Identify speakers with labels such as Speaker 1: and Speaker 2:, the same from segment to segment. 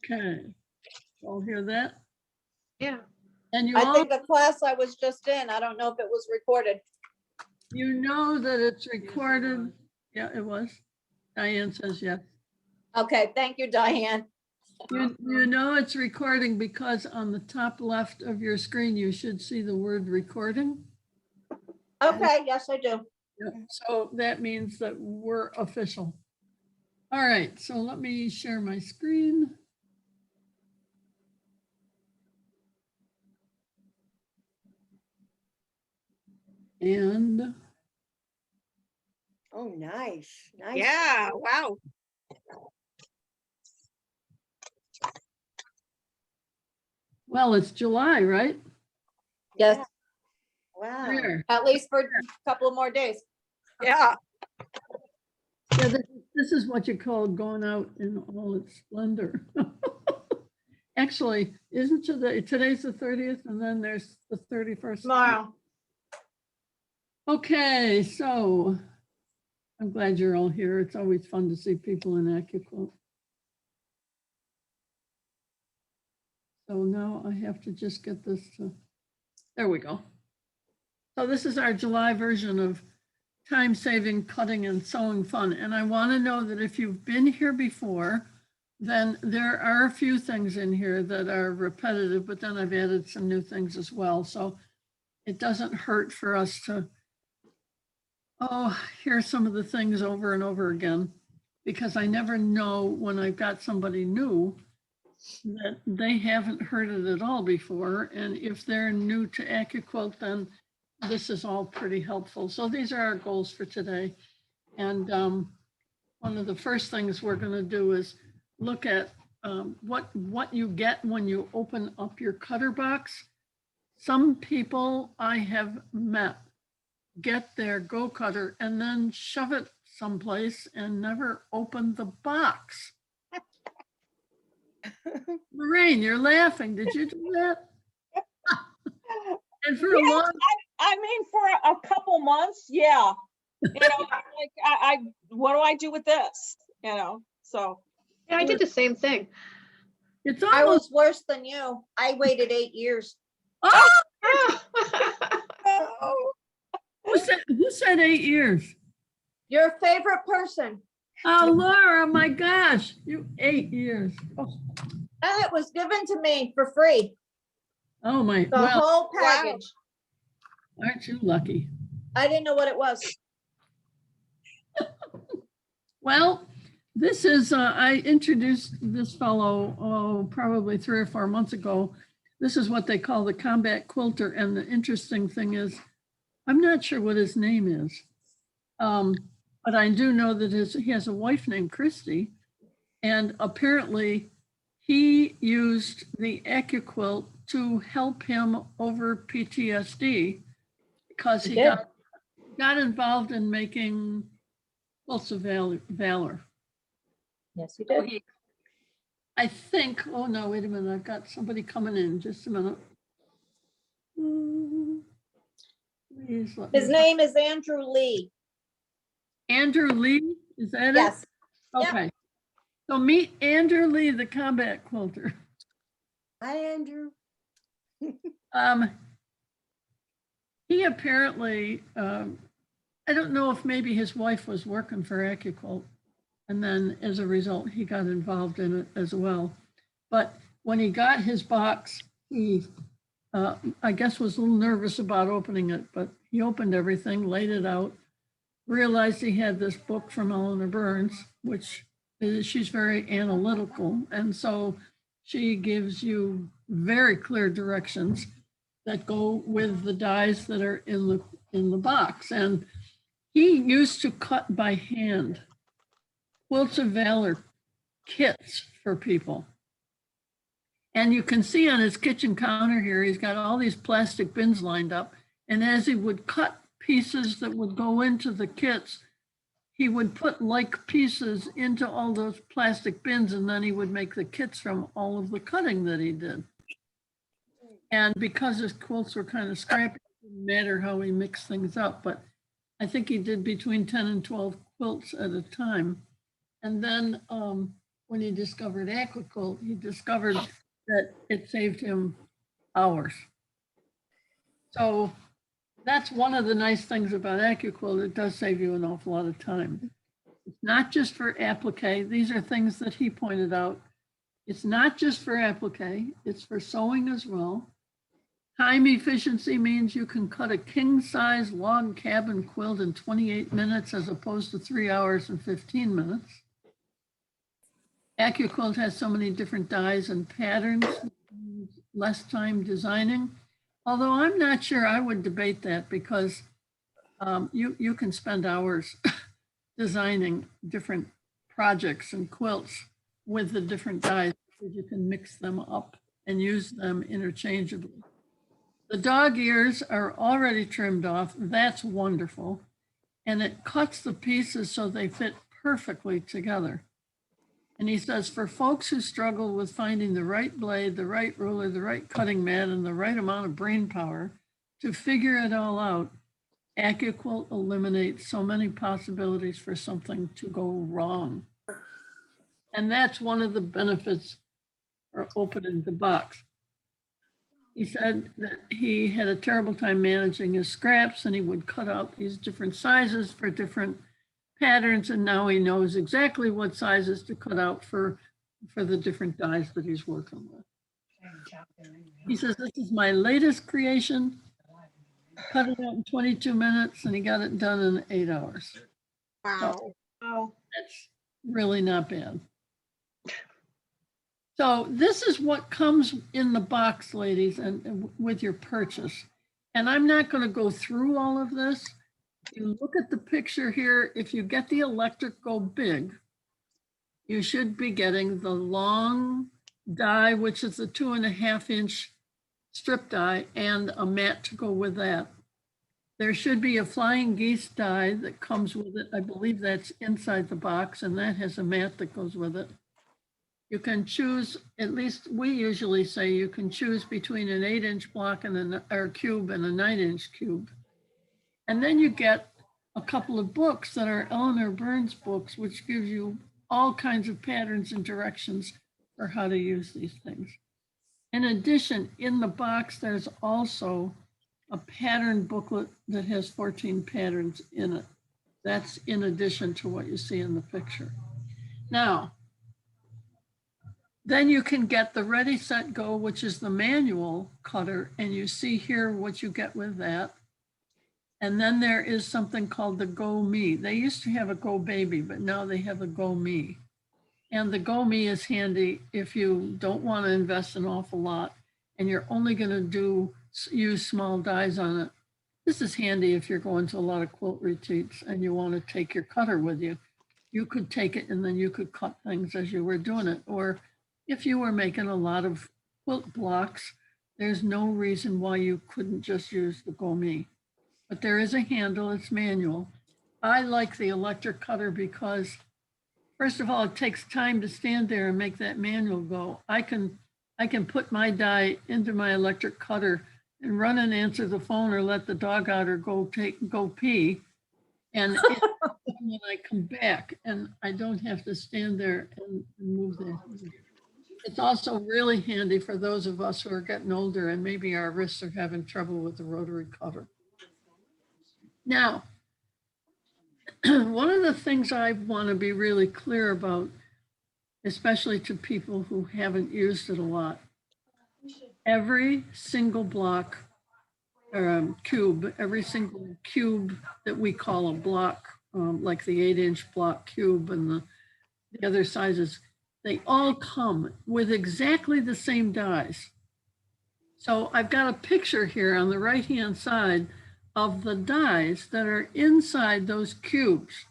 Speaker 1: Okay. All hear that?
Speaker 2: Yeah.
Speaker 1: And you
Speaker 3: I
Speaker 1: all,
Speaker 3: think the class I was just in, I don't know if it was recorded.
Speaker 1: you know that it's recorded. Yeah, it was. Diane says yes.
Speaker 3: Okay, thank you, Diane.
Speaker 1: You know it's recording because on the top left of your screen, you should see the word recording.
Speaker 3: Okay, yes, I do.
Speaker 1: Yeah, so that means that we're official. All right, so let me share my screen. And
Speaker 4: Oh, nice. Nice.
Speaker 2: Yeah. Wow.
Speaker 1: well, it's July, right?
Speaker 3: Yes,
Speaker 4: Wow.
Speaker 1: There.
Speaker 3: at least for a couple of more days.
Speaker 2: Yeah.
Speaker 1: Yeah, this is what you call going out in all its splendor. Actually, isn't today's the 30th and then there's the 31st?
Speaker 3: Tomorrow.
Speaker 1: Okay, so I'm glad you're all here. It's always fun to see people in Accuquilt. So now I have to just get this to, there we go. So this is our July version of time-saving cutting and sewing fun. And I want to know that if you've been here before, then there are a few things in here that are repetitive, but then I've added some new things as well. So it doesn't hurt for us to, hear some of the things over and over again, because I never know when I've got somebody new that they haven't heard it at all before. And if they're new to Accuquilt, then this is all pretty helpful. So these are our goals for today. And one of the first things we're going to do is look at what you get when you open up your cutter box. Some people I have met get their Go Cutter and then shove it someplace and never open the box. Lorraine, you're laughing. Did you do that? And for a long
Speaker 5: I mean, for a couple months, yeah. You know, like I what do I do with this? You know, so.
Speaker 2: Yeah, I did the same thing.
Speaker 1: it's
Speaker 3: I
Speaker 1: almost
Speaker 3: was worse than you. I waited 8 years.
Speaker 1: who said 8 years?
Speaker 3: Your favorite person.
Speaker 1: Oh, Laura, my gosh, you 8 years.
Speaker 3: And it was given to me for free.
Speaker 1: Oh my,
Speaker 3: The
Speaker 1: well,
Speaker 3: whole package.
Speaker 1: aren't you lucky?
Speaker 3: I didn't know what it was.
Speaker 1: Well, this is, I introduced this fellow, probably 3 or 4 months ago. This is what they call the combat quilter. And the interesting thing is, I'm not sure what his name is. But I do know that he has a wife named Christy. And apparently he used the Accuquilt to help him over PTSD because he got involved in making quilts of valor.
Speaker 3: Yes, you did.
Speaker 1: I think, oh no, wait a minute, I've got somebody coming in, just a minute. Please let
Speaker 3: His
Speaker 1: me-
Speaker 3: name is Andrew Lee.
Speaker 1: Andrew Lee, is that it?
Speaker 3: Yes. Yep.
Speaker 1: Okay. So meet Andrew Lee, the combat quilter.
Speaker 4: Hi, Andrew.
Speaker 1: He apparently, I don't know if maybe his wife was working for Accuquilt, and then as a result, he got involved in it as well. But when he got his box, he, I guess, was a little nervous about opening it, but he opened everything, laid it out, realized he had this book from Eleanor Burns, which she's very analytical. And so she gives you very clear directions that go with the dies that are in the box. And he used to cut by hand quilts of valor kits for people. And you can see on his kitchen counter here, he's got all these plastic bins lined up. And as he would cut pieces that would go into the kits, he would put like pieces into all those plastic bins, and then he would make the kits from all of the cutting that he did. And because his quilts were kind of scrappy, it didn't matter how he mixed things up, but I think he did between 10 and 12 quilts at a time. And then when he discovered Accuquilt, he discovered that it saved him hours. So that's one of the nice things about Accuquilt. It does save you an awful lot of time. It's not just for applique. These are things that he pointed out. It's not just for applique, it's for sewing as well. Time efficiency means you can cut a king-size log cabin quilt in 28 minutes as opposed to 3 hours and 15 minutes. Accuquilt has so many different dyes and patterns, less time designing. Although I'm not sure, I would debate that because you can spend hours designing different projects and quilts with the different dyes because you can mix them up and use them interchangeably. The dog ears are already trimmed off. That's wonderful. And it cuts the pieces so they fit perfectly together. And he says, for folks who struggle with finding the right blade, the right ruler, the right cutting mat, and the right amount of brain power to figure it all out, Accuquilt eliminates so many possibilities for something to go wrong. And that's one of the benefits of opening the box. He said that he had a terrible time managing his scraps and he would cut out these different sizes for different patterns, and now he knows exactly what sizes to cut out for the different dyes that he's working with. He says, this is my latest creation. Cut it out in 22 minutes and he got it done in 8 hours.
Speaker 2: Wow.
Speaker 5: Oh,
Speaker 1: That's really not bad. So this is what comes in the box, ladies, and with your purchase. And I'm not going to go through all of this. You look at the picture here. If you get the electric go big, you should be getting the long die, which is the 2.5-inch strip die, and a mat to go with that. There should be a flying geese die that comes with it. I believe that's inside the box, and that has a mat that goes with it. You can choose, at least we usually say you can choose between an 8-inch block and or cube and a 9-inch cube. And then you get a couple of books that are Eleanor Burns books, which gives you all kinds of patterns and directions for how to use these things. In addition, in the box, there's also a pattern booklet that has 14 patterns in it. That's in addition to what you see in the picture. Now, then you can get the Ready, Set, Go, which is the manual cutter, and you see here what you get with that. And then there is something called the Go Me. They used to have a Go Baby, but now they have a Go Me. And the Go Me is handy if you don't want to invest an awful lot and you're only going to use small dies on it. This is handy if you're going to a lot of quilt retreats and you want to take your cutter with you. You could take it and then you could cut things as you were doing it. Or if you were making a lot of quilt blocks, there's no reason why you couldn't just use the Go Me. But there is a handle, it's manual. I like the electric cutter because, first of all, it takes time to stand there and make that manual go. I can put my die into my electric cutter and run and answer the phone or let the dog out or go pee. And when I come back, and I don't have to stand there and move that. It's also really handy for those of us who are getting older and maybe our wrists are having trouble with the rotary cutter. Now, one of the things I want to be really clear about, especially to people who haven't used it a lot, every single block or cube, every single cube that we call a block, like the 8-inch block cube and the other sizes, they all come with exactly the same dies. So I've got a picture here on the right-hand side of the dies that are inside those cubes.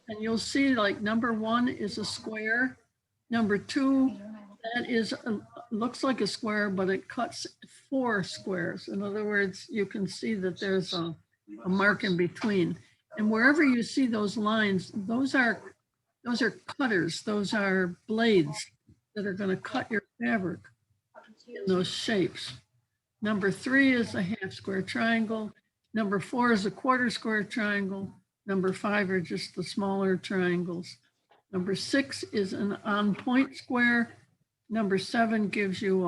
Speaker 1: And you'll see like number 1 is a square. Number 2, that is looks like a square, but it cuts 4 squares. In other words, you can see that there's a mark in between. And wherever you see those lines, those are cutters, those are blades that are going to cut your fabric in those shapes. Number 3 is a half square triangle. Number 4 is a quarter square triangle. Number 5 are just the smaller triangles. Number 6 is an on-point square. Number 7 gives you,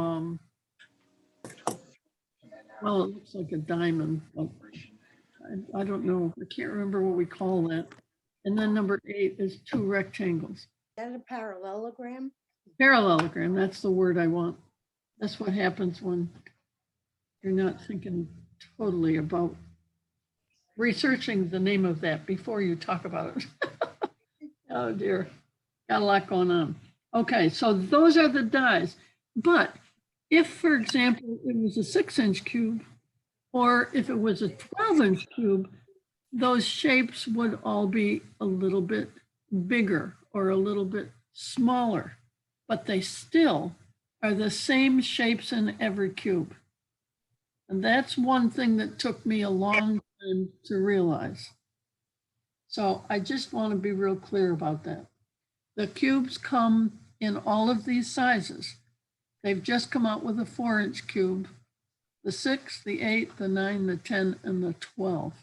Speaker 1: well, it looks like a diamond, but I don't know. I can't remember what we call that. And then number 8 is 2 rectangles.
Speaker 4: Is that a parallelogram?
Speaker 1: Parallelogram, that's the word I want. That's what happens when you're not thinking totally about researching the name of that before you talk about it. Oh dear, got a lot going on. Okay, so those are the dies. But if, for example, it was a 6-inch cube, or if it was a 12-inch cube, those shapes would all be a little bit bigger or a little bit smaller, but they still are the same shapes in every cube. And that's one thing that took me a long time to realize. So I just want to be real clear about that. The cubes come in all of these sizes. They've just come out with a 4-inch cube, the 6, the 8, the 9, the 10, and the 12.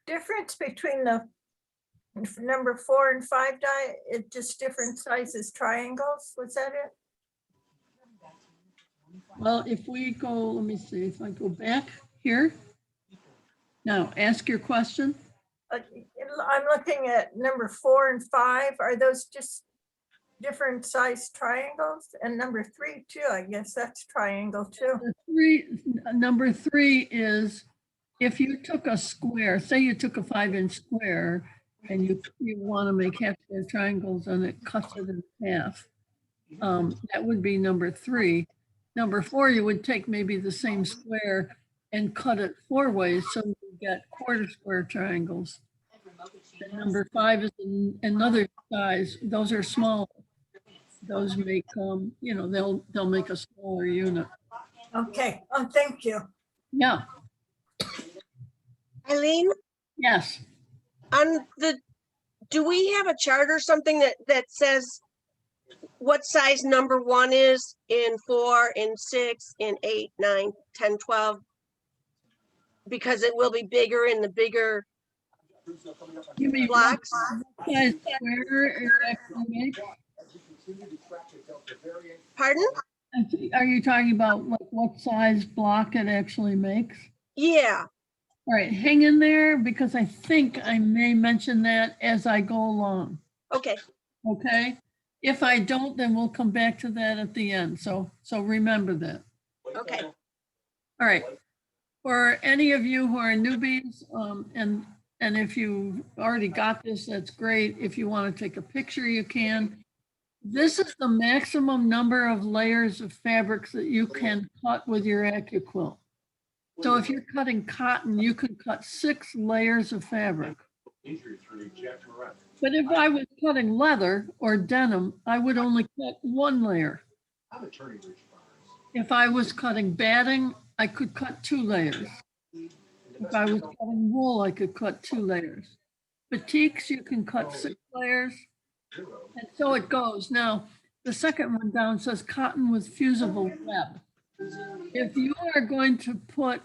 Speaker 3: Difference between the number 4 and 5 die, it's just different sizes triangles, was that it?
Speaker 1: Well, if we go, let me see, if I go back here. Now, ask your question.
Speaker 3: I'm looking at number 4 and 5. Are those just different size triangles? And number 3 too, I guess that's triangle too.
Speaker 1: Number 3 is if you took a square, say you took a 5-inch square and you want to make half square triangles and it cuts it in half, that would be number 3. Number 4, you would take maybe the same square and cut it 4 ways so you get quarter square triangles. And number 5 is another size. Those are small. Those make, you know, they'll make a smaller unit.
Speaker 3: Okay, oh, thank you.
Speaker 1: Yeah.
Speaker 6: Eileen,
Speaker 1: Yes.
Speaker 6: do we have a chart or something that says what size number 1 is in 4, in 6, in 8, 9, 10, 12? Because it will be bigger in the bigger
Speaker 1: You mean
Speaker 6: blocks.
Speaker 1: what size square it actually makes?
Speaker 6: Pardon?
Speaker 1: Are you talking about like what size block it actually makes?
Speaker 6: Yeah,
Speaker 1: All right, hang in there because I think I may mention that as I go along.
Speaker 6: okay.
Speaker 1: Okay? If I don't, then we'll come back to that at the end. So remember that.
Speaker 6: Okay.
Speaker 1: All right. For any of you who are newbies, and if you already got this, that's great. If you want to take a picture, you can. This is the maximum number of layers of fabrics that you can cut with your Accuquilt. So if you're cutting cotton, you could cut 6 layers of fabric. But if I was cutting leather or denim, I would only cut 1 layer. If I was cutting batting, I could cut 2 layers. If I was cutting wool, I could cut 2 layers. Batiks, you can cut 6 layers. And so it goes. Now, the second one down says cotton with fusible web. If you are going to put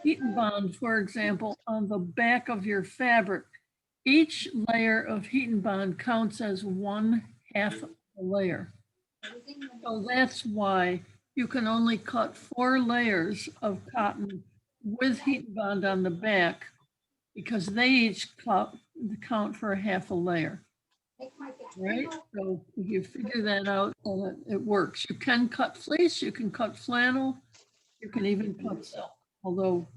Speaker 1: heat and bond, for example, on the back of your fabric, each layer of heat and bond counts as 1/2 a layer. So that's why you can only cut 4 layers of cotton with heat and bond on the back because they each count for 1/2 a layer. Right? So if you figure that out, it works. You can cut fleece, you can cut flannel, you can even cut silk, although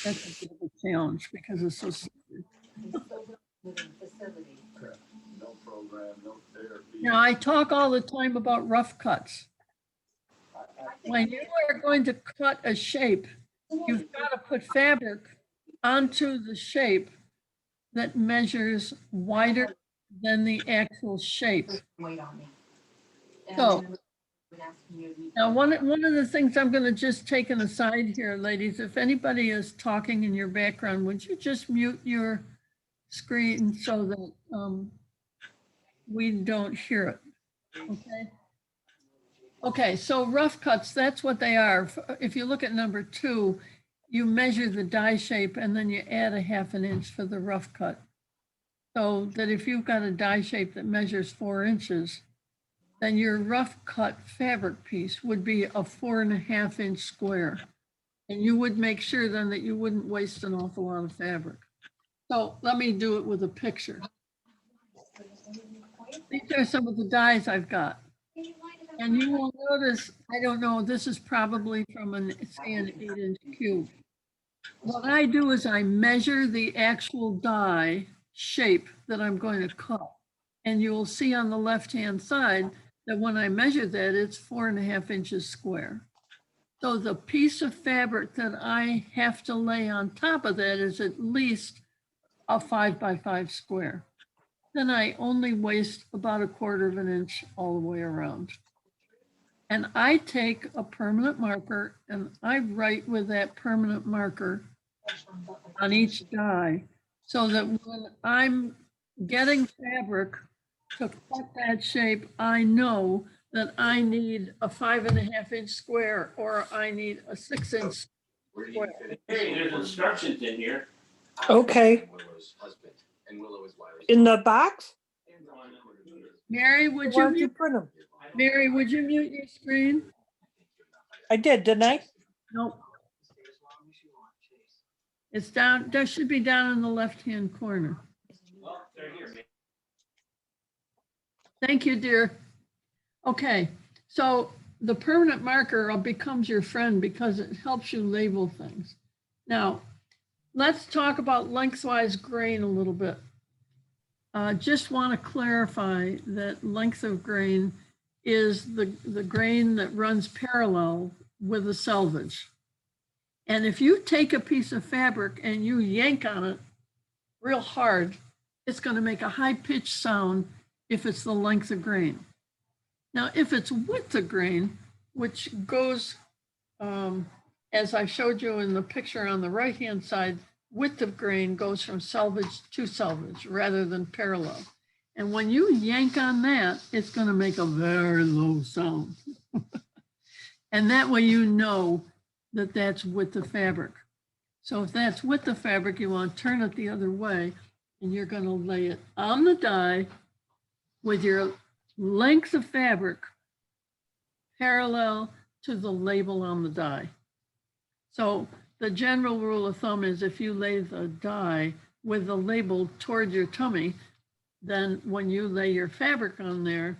Speaker 1: that's a bit of a challenge because it's so slippery. Now, I talk all the time about rough cuts. When you are going to cut a shape, you've got to put fabric onto the shape that measures wider than the actual shape. So now one of the things I'm going to just take an aside here, ladies, if anybody is talking in your background, would you just mute your screen so that we don't hear it? Okay. Okay, so rough cuts, that's what they are. If you look at number 2, you measure the die shape and then you add 1/2 inch for the rough cut. So that if you've got a die shape that measures 4 inches, then your rough cut fabric piece would be a 4.5 inch square. And you would make sure then that you wouldn't waste an awful lot of fabric. So let me do it with a picture. These are some of the dies I've got. And you will notice, I don't know, this is probably from say an 8-inch cube. What I do is I measure the actual die shape that I'm going to cut. And you will see on the left-hand side that when I measure that, it's 4.5 inches square. So the piece of fabric that I have to lay on top of that is at least a 5 by 5 square. Then I only waste about 1/4 inch all the way around. And I take a permanent marker and I write with that permanent marker on each die so that when I'm getting fabric to cut that shape, I know that I need a 5.5 inch square or I need a 6 inch square.
Speaker 7: Hey, there's instructions in here.
Speaker 8: Okay. In the box?
Speaker 1: Mary, would
Speaker 8: Where'd you
Speaker 1: you
Speaker 8: print them?
Speaker 1: Mary, would you mute your screen?
Speaker 8: I did, didn't I?
Speaker 1: Nope. It's down, that should be down in the left-hand corner.
Speaker 7: Well, they're here.
Speaker 1: Thank you, dear. Okay, so the permanent marker becomes your friend because it helps you label things. Now, let's talk about lengthwise grain a little bit. Just want to clarify that length of grain is the grain that runs parallel with the selvage. And if you take a piece of fabric and you yank on it real hard, it's going to make a high-pitched sound if it's the length of grain. Now, if it's width of grain, which goes, as I showed you in the picture on the right-hand side, width of grain goes from selvage to selvage rather than parallel. And when you yank on that, it's going to make a very low sound. And that way you know that that's width of fabric. So if that's width of fabric, you want to turn it the other way and you're going to lay it on the die with your length of fabric parallel to the label on the die. So the general rule of thumb is if you lay the die with the label toward your tummy, then when you lay your fabric on there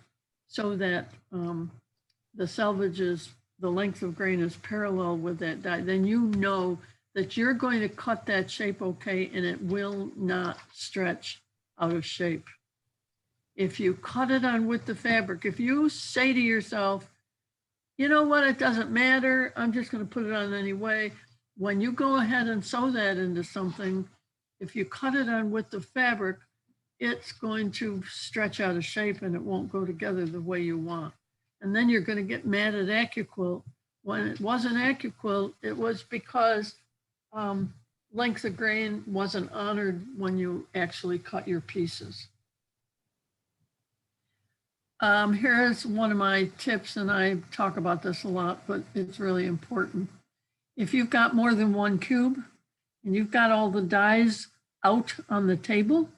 Speaker 1: so that the selvage is, the length of grain is parallel with that die, then you know that you're going to cut that shape okay and it will not stretch out of shape. If you cut it on with the fabric, if you say to yourself, you know what, it doesn't matter, I'm just going to put it on anyway. When you go ahead and sew that into something, if you cut it on with the fabric, it's going to stretch out of shape and it won't go together the way you want. And then you're going to get mad at Accuquilt. When it wasn't Accuquilt, it was because length of grain wasn't honored when you actually cut your pieces. Here's one of my tips, and I talk about this a lot, but it's really important. If you've got more than one cube and you've got all the dies out on the table,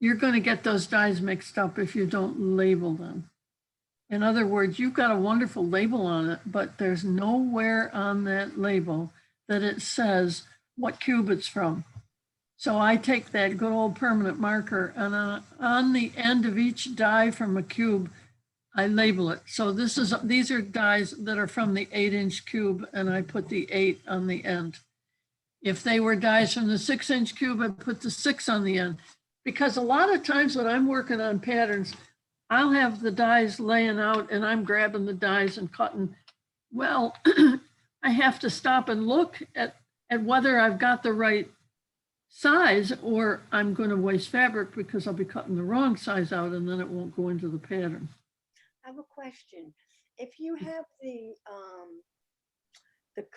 Speaker 1: you're going to get those dies mixed up if you don't label them. In other words, you've got a wonderful label on it, but there's nowhere on that label that it says what cube it's from. So I take that good old permanent marker and on the end of each die from a cube, I label it. So these are dies that are from the 8-inch cube and I put the 8 on the end. If they were dies from the 6-inch cube, I put the 6 on the end. Because a lot of times when I'm working on patterns, I'll have the dies laying out and I'm grabbing the dies and cutting. Well, I have to stop and look at whether I've got the right size or I'm going to waste fabric because I'll be cutting the wrong size out and then it won't go into the pattern.
Speaker 4: I have a question. If you have the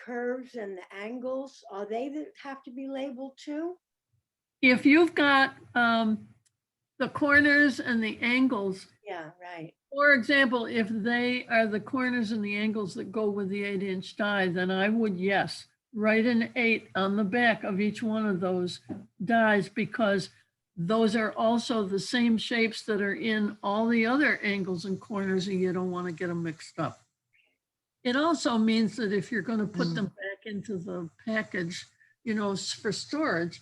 Speaker 4: curves and the angles, are they that have to be labeled too?
Speaker 1: If you've got the corners and the angles,
Speaker 4: Yeah, right.
Speaker 1: for example, if they are the corners and the angles that go with the 8-inch die, then I would, yes, write an 8 on the back of each one of those dies because those are also the same shapes that are in all the other angles and corners, and you don't want to get them mixed up. It also means that if you're going to put them back into the package, you know, for storage,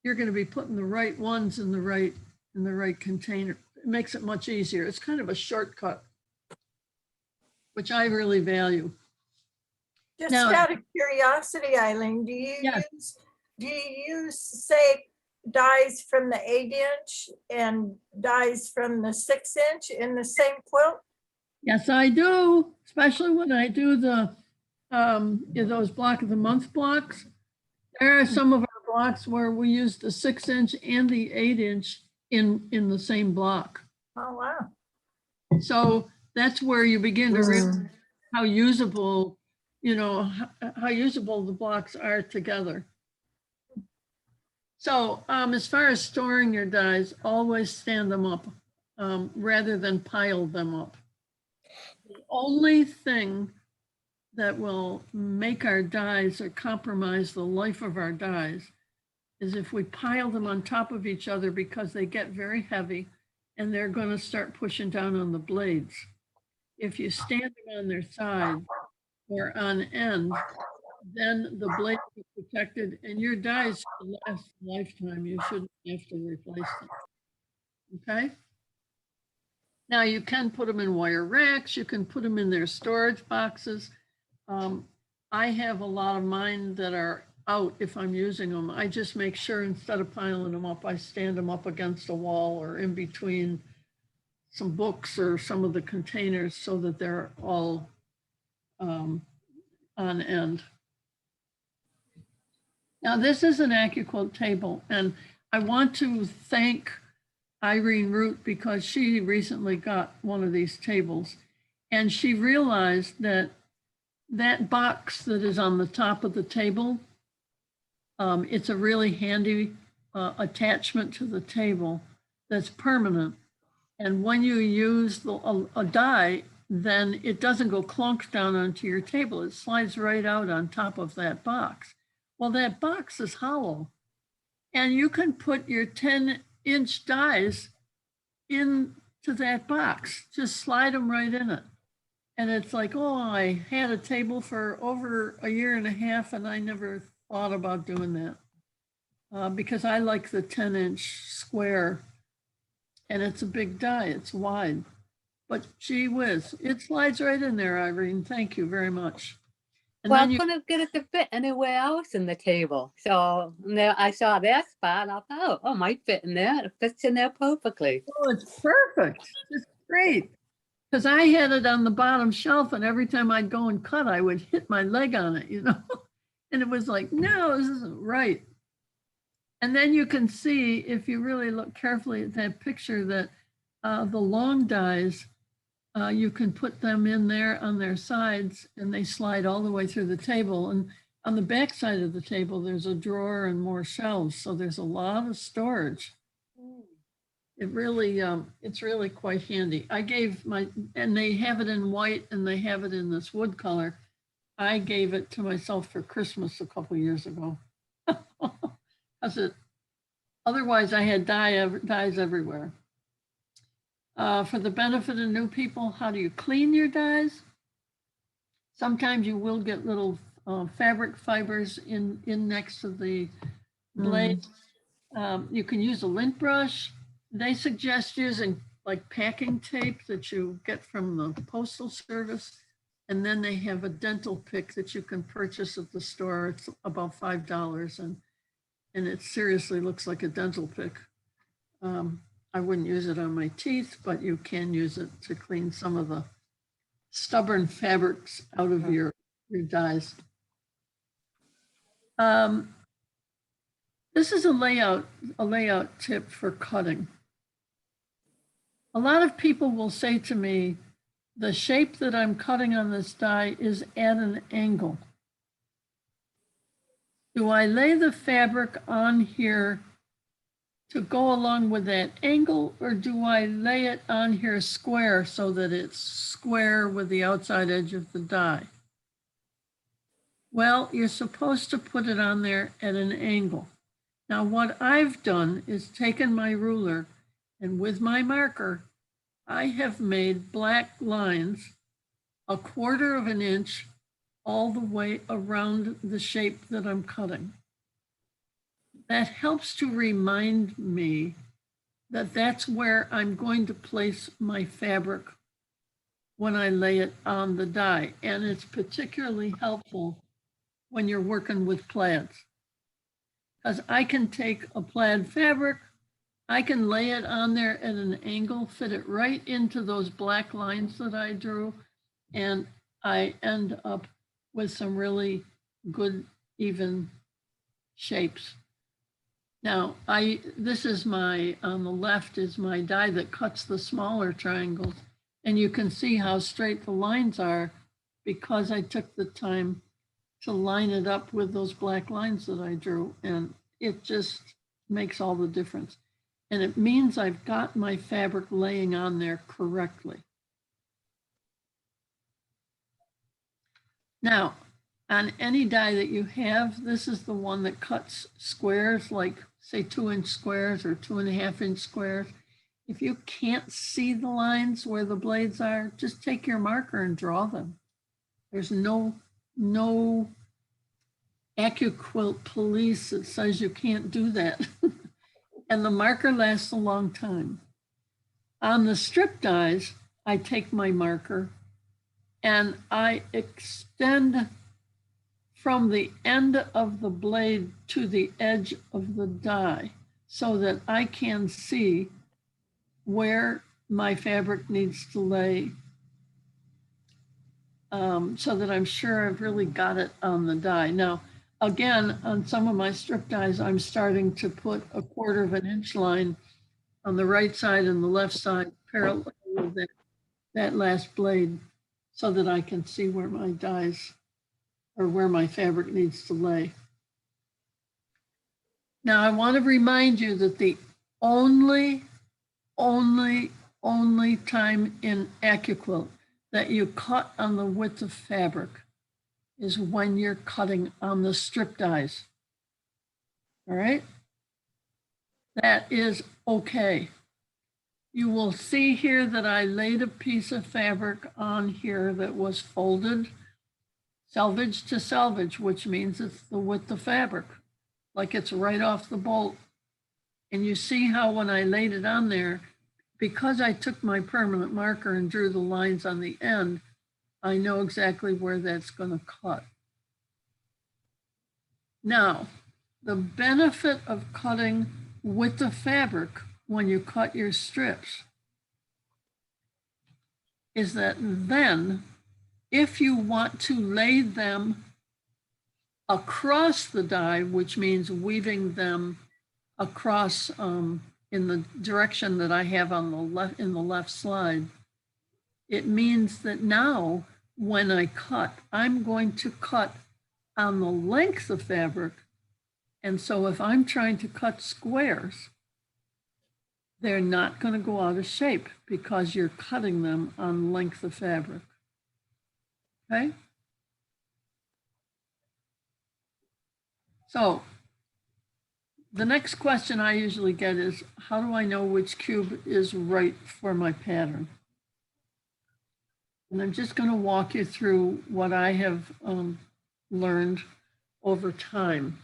Speaker 1: you're going to be putting the right ones in the right container. It makes it much easier. It's kind of a shortcut, which I really value.
Speaker 3: Just
Speaker 1: Now-
Speaker 3: out of curiosity, Eileen, do you
Speaker 1: Yes.
Speaker 3: use, say, dies from the 8-inch and dies from the 6-inch in the same quilt?
Speaker 1: Yes, I do, especially when I do the those block of the month blocks. There are some of our blocks where we use the 6-inch and the 8-inch in the same block.
Speaker 3: Oh, wow.
Speaker 1: So that's where you begin to realize how usable, you know, how usable the blocks are together. So as far as storing your dies, always stand them up rather than pile them up. The only thing that will make our dies or compromise the life of our dies is if we pile them on top of each other, because they get very heavy and they're going to start pushing down on the blades. If you stand them on their side or on end, then the blades are protected and your dies should last a lifetime. You shouldn't have to replace them. Okay? Now you can put them in wire racks. You can put them in their storage boxes. I have a lot of mine that are out if I'm using them. I just make sure instead of piling them up, I stand them up against a wall or in between some books or some of the containers so that they're all on end. Now this is an Accuquilt table, and I want to thank Irene Root because she recently got one of these tables, and she realized that that box that is on the top of the table, it's a really handy attachment to the table that's permanent. And when you use a die, then it doesn't go clunk down onto your table. It slides right out on top of that box. Well, that box is hollow, and you can put your 10-inch dies into that box. Just slide them right in it. And it's like, oh, I had a table for over a year and a half, and I never thought about doing that because I like the 10-inch square, and it's a big die. It's wide. But gee whiz, it slides right in there, Irene. Thank you very much. And
Speaker 9: Well,
Speaker 1: then
Speaker 9: I
Speaker 1: you,
Speaker 9: couldn't get it to fit anywhere else in the table. So there I saw that spot and I thought, oh, it might fit in there. It fits in there perfectly.
Speaker 1: oh, it's perfect. It's great. Because I had it on the bottom shelf, and every time I'd go and cut, I would hit my leg on it, you know? And it was like, no, this isn't right. And then you can see, if you really look carefully at that picture, that the long dies, you can put them in there on their sides, and they slide all the way through the table. And on the back side of the table, there's a drawer and more shelves. So there's a lot of storage. It really, it's really quite handy. I gave and they have it in white and they have it in this wood color. I gave it to myself for Christmas a couple years ago. Otherwise I had dies everywhere. For the benefit of new people, how do you clean your dies? Sometimes you will get little fabric fibers in next to the blade. You can use a lint brush. They suggest using like packing tape that you get from the Postal Service. And then they have a dental pick that you can purchase at the store. It's about $5, and it seriously looks like a dental pick. I wouldn't use it on my teeth, but you can use it to clean some of the stubborn fabrics out of your dies. This is a layout tip for cutting. A lot of people will say to me, the shape that I'm cutting on this die is at an angle. Do I lay the fabric on here to go along with that angle, or do I lay it on here square so that it's square with the outside edge of the die? Well, you're supposed to put it on there at an angle. Now what I've done is taken my ruler and with my marker, I have made black lines 1/4 of an inch all the way around the shape that I'm cutting. That helps to remind me that that's where I'm going to place my fabric when I lay it on the die. And it's particularly helpful when you're working with plaids. Because I can take a plaid fabric, I can lay it on there at an angle, fit it right into those black lines that I drew, and I end up with some really good, even shapes. Now, this is my, on the left is my die that cuts the smaller triangles, and you can see how straight the lines are because I took the time to line it up with those black lines that I drew, and it just makes all the difference. And it means I've got my fabric laying on there correctly. Now, on any die that you have, this is the one that cuts squares, like say 2-inch squares or 2.5-inch squares. If you can't see the lines where the blades are, just take your marker and draw them. There's no Accuquilt police that says you can't do that. And the marker lasts a long time. On the strip dies, I take my marker and I extend from the end of the blade to the edge of the die so that I can see where my fabric needs to lay, so that I'm sure I've really got it on the die. Now, again, on some of my strip dies, I'm starting to put 1/4 of an inch line on the right side and the left side parallel with that last blade so that I can see where my dies or where my fabric needs to lay. Now, I want to remind you that the only time in Accuquilt that you cut on the width of fabric is when you're cutting on the strip dies. All right? That is okay. You will see here that I laid a piece of fabric on here that was folded selvage to selvage, which means it's the width of fabric, like it's right off the bolt. And you see how when I laid it on there, because I took my permanent marker and drew the lines on the end, I know exactly where that's going to cut. Now, the benefit of cutting with the fabric when you cut your strips is that then, if you want to lay them across the die, which means weaving them across in the direction that I have on the left in the left slide, it means that now when I cut, I'm going to cut on the length of fabric. And so if I'm trying to cut squares, they're not going to go out of shape because you're cutting them on length of fabric. Okay? So the next question I usually get is, how do I know which cube is right for my pattern? And I'm just going to walk you through what I have learned over time.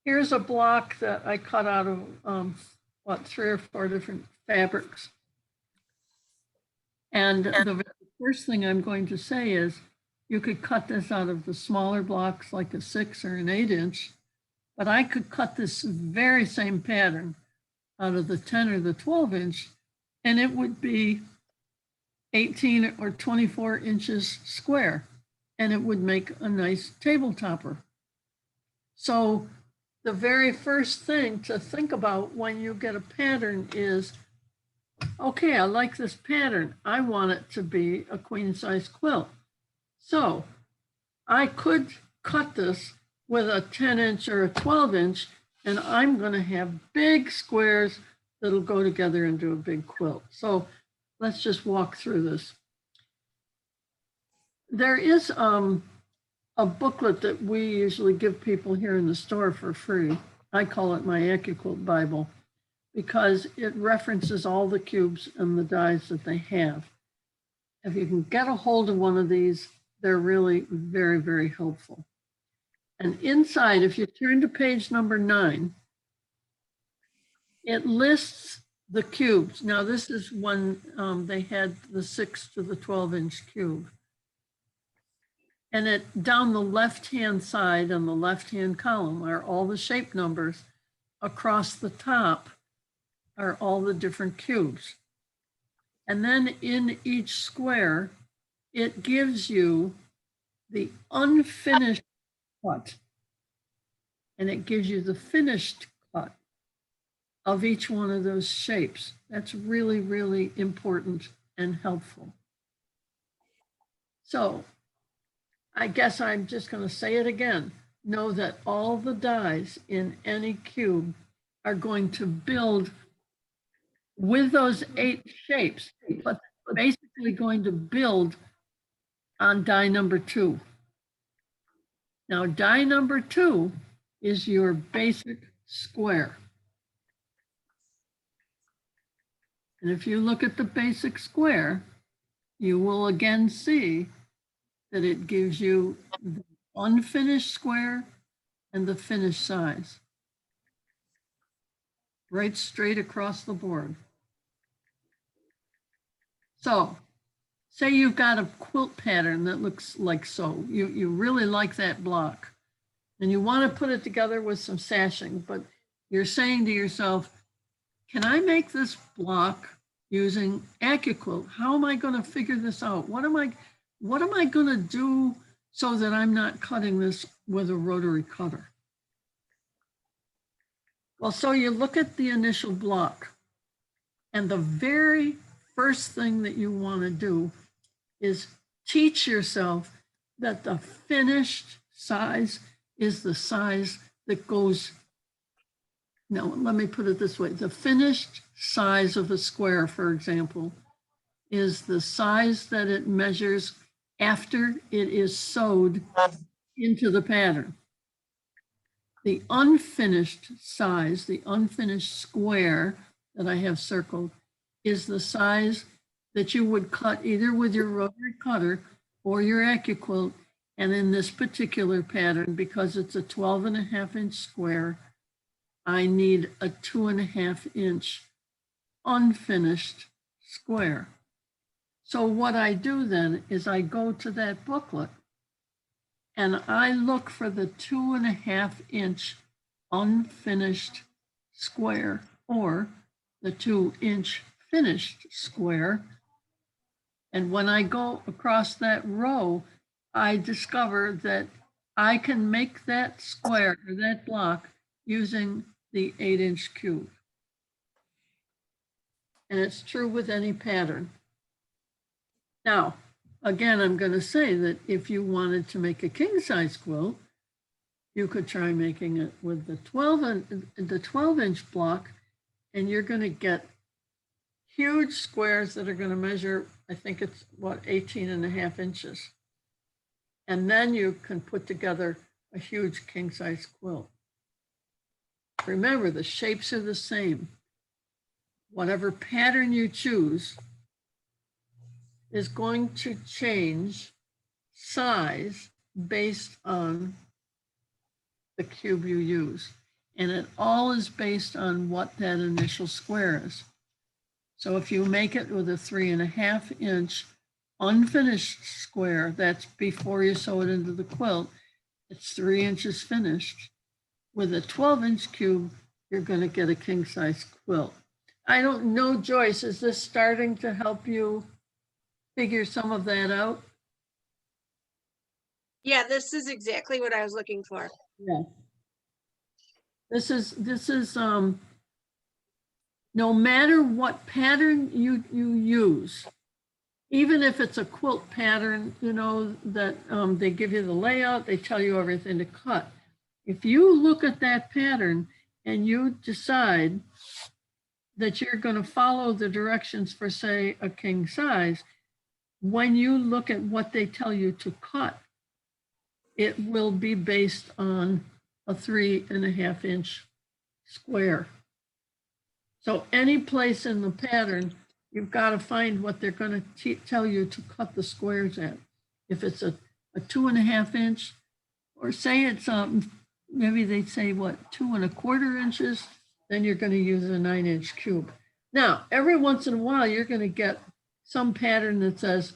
Speaker 1: Here's a block that I cut out of 3 or 4 different fabrics. And the first thing I'm going to say is, you could cut this out of the smaller blocks like a 6 or an 8-inch, but I could cut this very same pattern out of the 10 or the 12-inch, and it would be 18 or 24 inches square, and it would make a nice table topper. So the very first thing to think about when you get a pattern is, okay, I like this pattern. I want it to be a queen size quilt. So I could cut this with a 10-inch or a 12-inch, and I'm going to have big squares that'll go together into a big quilt. So let's just walk through this. There is a a booklet that we usually give people here in the store for free. I call it my Accuquilt Bible because it references all the cubes and the dies that they have. If you can get a hold of one of these, they're really very, very helpful. And inside, if you turn to page number 9, it lists the cubes. Now, this is when they had the 6 to the 12-inch cube. And it down the left-hand side on the left-hand column are all the shape numbers. Across the top are all the different cubes. And then in each square, it gives you the unfinished cut. And it gives you the finished cut of each one of those shapes. That's really, really important and helpful. So I guess I'm just going to say it again. Know that all the dies in any cube are going to build with those 8 shapes, but basically going to build on die number 2. Now, die number 2 is your basic square. And if you look at the basic square, you will again see that it gives you the unfinished square and the finished size. Right straight across the board. So, say you've got a quilt pattern that looks like so. You really like that block. And you want to put it together with some sashing, but you're saying to yourself, can I make this block using Accuquilt? How am I going to figure this out? What am I going to do so that I'm not cutting this with a rotary cutter? Well, so you look at the initial block, and the very first thing that you want to do is teach yourself that the finished size is the size that goes. Now, let me put it this way. The finished size of a square, for example, is the size that it measures after it is sewed into the pattern. The unfinished size, the unfinished square that I have circled, is the size that you would cut either with your rotary cutter or your Accuquilt. And in this particular pattern, because it's a 12.5-inch square, I need a 2.5-inch unfinished square. So what I do then is I go to that booklet and I look for the 2.5-inch unfinished square or the 2-inch finished square. And when I go across that row, I discover that I can make that square or that block using the 8-inch cube. And it's true with any pattern. Now, again, I'm going to say that if you wanted to make a king size quilt, you could try making it with the 12-inch block, and you're going to get huge squares that are going to measure, I think it's what, 18.5 inches. And then you can put together a huge king size quilt. Remember, the shapes are the same. Whatever pattern you choose is going to change size based on the cube you use. And it all is based on what that initial square is. So if you make it with a 3.5-inch unfinished square, that's before you sew it into the quilt, it's 3 inches finished. With a 12-inch cube, you're going to get a king size quilt. I don't know, Joyce, is this starting to help you figure some of that out?
Speaker 6: Yeah, this is exactly what I was looking for.
Speaker 1: Yeah. This is no matter what pattern you use, even if it's a quilt pattern, you know, that they give you the layout, they tell you everything to cut. If you look at that pattern and you decide that you're going to follow the directions for, say, a king size, when you look at what they tell you to cut, it will be based on a 3.5-inch square. So any place in the pattern, you've got to find what they're going to tell you to cut the squares at. If it's a 2.5-inch, or say it's maybe they say what, 2.25 inches, then you're going to use a 9-inch cube. Now, every once in a while, you're going to get some pattern that says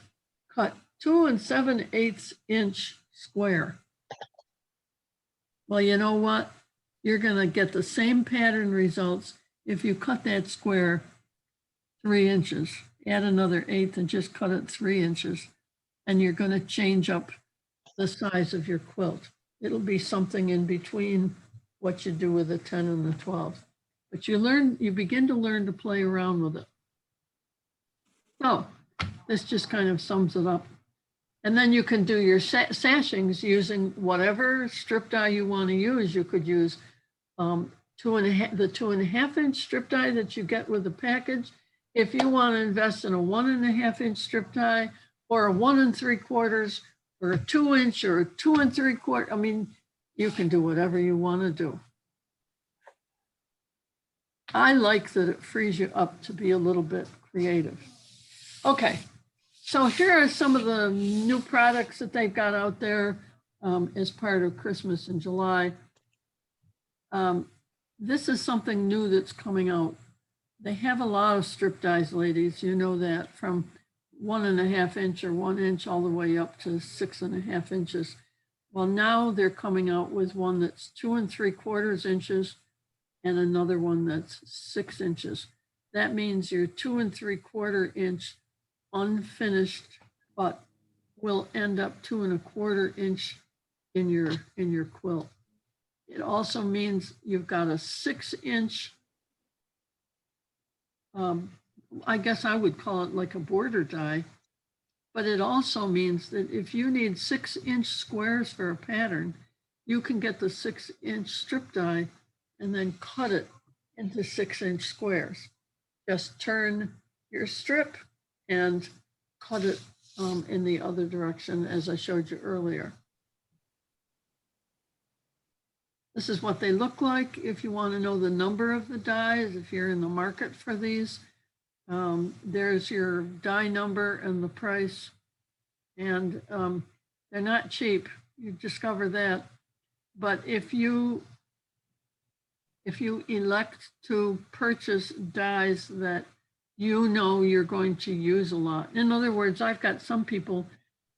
Speaker 1: cut 2 7/8 inch square. Well, you know what? You're going to get the same pattern results if you cut that square 3 inches, add another 1/8 and just cut it 3 inches, and you're going to change up the size of your quilt. It'll be something in between what you do with the 10 and the 12. But you begin to learn to play around with it. So this just kind of sums it up. And then you can do your sashings using whatever strip die you want to use. You could use the 2.5-inch strip die that you get with the package. If you want to invest in a 1.5-inch strip die, or a 1 3/4, or a 2-inch, or a 2 3/4, I mean, you can do whatever you want to do. I like that it frees you up to be a little bit creative. Okay, so here are some of the new products that they've got out there as part of Christmas in July. This is something new that's coming out. They have a lot of strip dies, ladies, you know that, from 1.5-inch or 1 inch all the way up to 6.5 inches. Well, now they're coming out with one that's 2 3/4 inches and another one that's 6 inches. That means your 2 3/4 inch unfinished butt will end up 2 1/4 inch in your quilt. It also means you've got a 6-inch, I guess I would call it like a border die, but it also means that if you need 6-inch squares for a pattern, you can get the 6-inch strip die and then cut it into 6-inch squares. Just turn your strip and cut it in the other direction, as I showed you earlier. This is what they look like. If you want to know the number of the dies, if you're in the market for these, there's your die number and the price. And they're not cheap. You discover that. But if you elect to purchase dies that you know you're going to use a lot. In other words, I've got some people,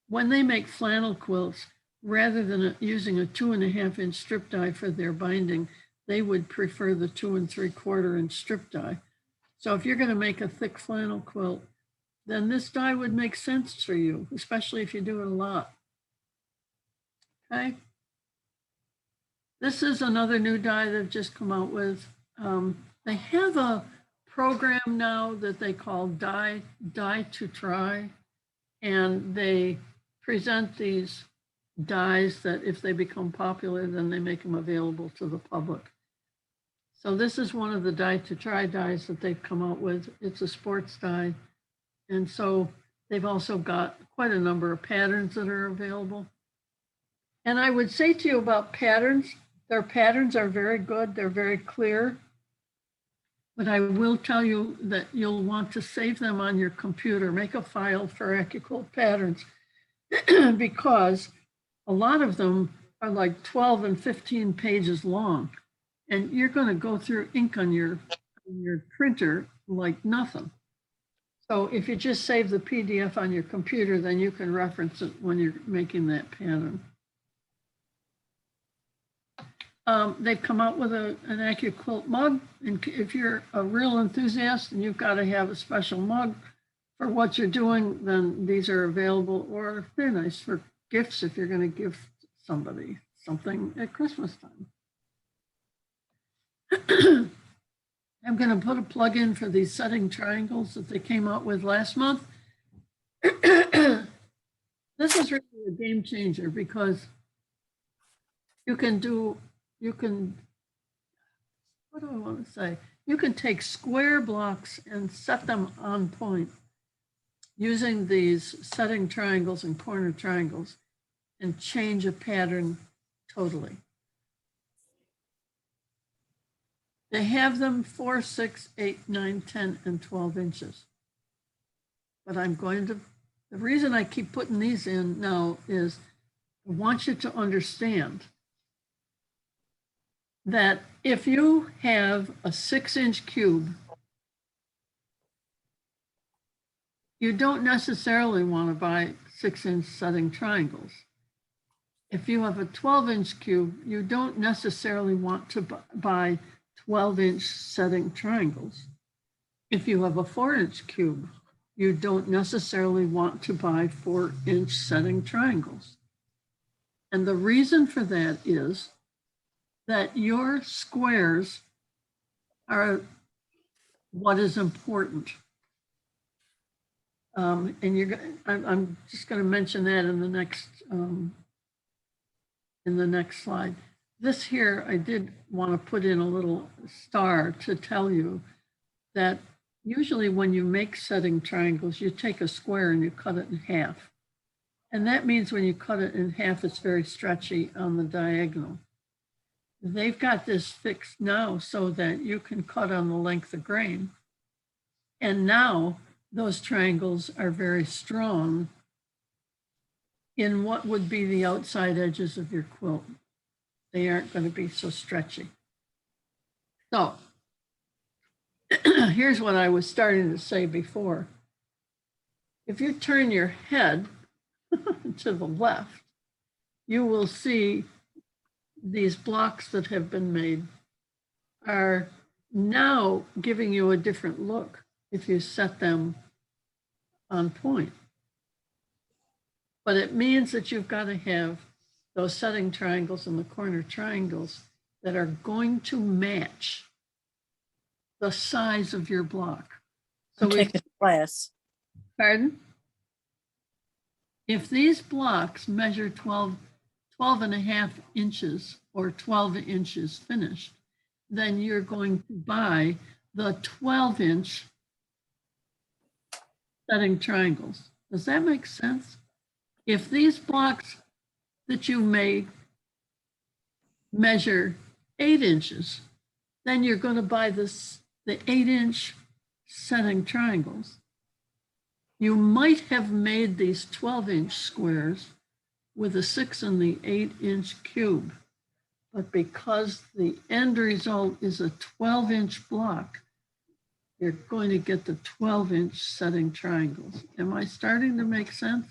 Speaker 1: when they make flannel quilts, rather than using a 2.5-inch strip die for their binding, they would prefer the 2 3/4 inch strip die. So if you're going to make a thick flannel quilt, then this die would make sense for you, especially if you do it a lot. Okay. This is another new die they've just come out with. They have a program now that they call Die to Try, and they present these dies that if they become popular, then they make them available to the public. So this is one of the Die to Try dies that they've come out with. It's a sports die. And so they've also got quite a number of patterns that are available. And I would say to you about patterns, their patterns are very good. They're very clear. But I will tell you that you'll want to save them on your computer. Make a file for Accuquilt patterns because a lot of them are like 12 and 15 pages long. And you're going to go through ink on your printer like nothing. So if you just save the PDF on your computer, then you can reference it when you're making that pattern. They've come out with an Accuquilt mug. And if you're a real enthusiast and you've got to have a special mug for what you're doing, then these are available, or they're nice for gifts if you're going to give somebody something at Christmas time. I'm going to put a plug in for these setting triangles that they came out with last month. This is really a game changer because you can, what do I want to say? You can take square blocks and set them on point using these setting triangles and corner triangles. and change a pattern totally. They have them 4, 6, 8, 9, 10, and 12 inches. But the reason I keep putting these in now is I want you to understand that if you have a 6-inch cube, you don't necessarily want to buy 6-inch setting triangles. If you have a 12-inch cube, you don't necessarily want to buy 12-inch setting triangles. If you have a 4-inch cube, you don't necessarily want to buy 4-inch setting triangles. And the reason for that is that your squares are what is important. And I'm just going to mention that in the next slide. This here, I did want to put in a little star to tell you that usually when you make setting triangles, you take a square and you cut it in half. And that means when you cut it in half, it's very stretchy on the diagonal. They've got this fixed now so that you can cut on the length of grain. And now those triangles are very strong in what would be the outside edges of your quilt. They aren't going to be so stretchy. So here's what I was starting to say before. If you turn your head to the left, you will see these blocks that have been made are now giving you a different look if you set them on point. But it means that you've got to have those setting triangles and the corner triangles that are going to match the size of your block. So
Speaker 10: I'm taking a class.
Speaker 1: Pardon? If these blocks measure 12 and a half inches or 12 inches finished, then you're going to buy the 12-inch setting triangles. Does that make sense? If these blocks that you make measure 8 inches, then you're going to buy the 8-inch setting triangles. You might have made these 12-inch squares with a 6 and the 8-inch cube, but because the end result is a 12-inch block, you're going to get the 12-inch setting triangles. Am I starting to make sense?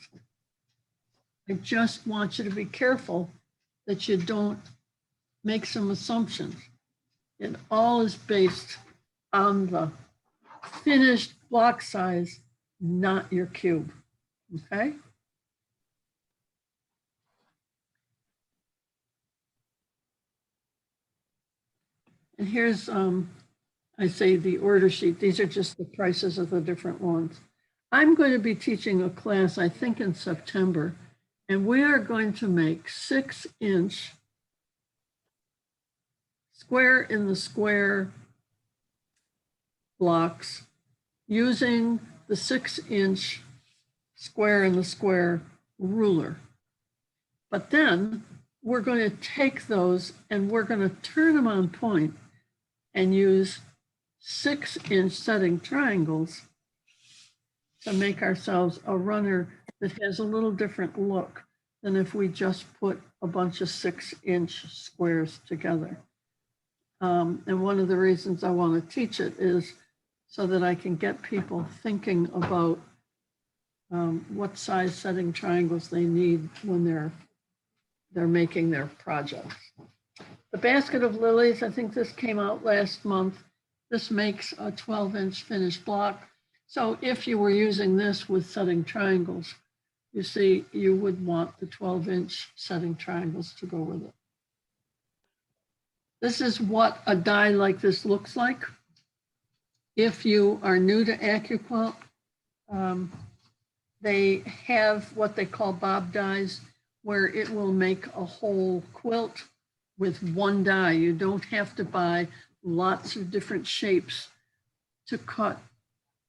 Speaker 1: I just want you to be careful that you don't make some assumptions. It all is based on the finished block size, not your cube, okay? And here's, I say the order sheet. These are just the prices of the different ones. I'm going to be teaching a class, I think in September, and we are going to make 6-inch square in the square blocks using the 6-inch square in the square ruler. But then we're going to take those and we're going to turn them on point and use 6-inch setting triangles to make ourselves a runner that has a little different look than if we just put a bunch of 6-inch squares together. And one of the reasons I want to teach it is so that I can get people thinking about what size setting triangles they need when they're making their projects. The basket of lilies, I think this came out last month. This makes a 12-inch finished block. So if you were using this with setting triangles, you see, you would want the 12-inch setting triangles to go with it. This is what a die like this looks like. If you are new to Accuquilt, they have what they call bob dies, where it will make a whole quilt with one die. You don't have to buy lots of different shapes to cut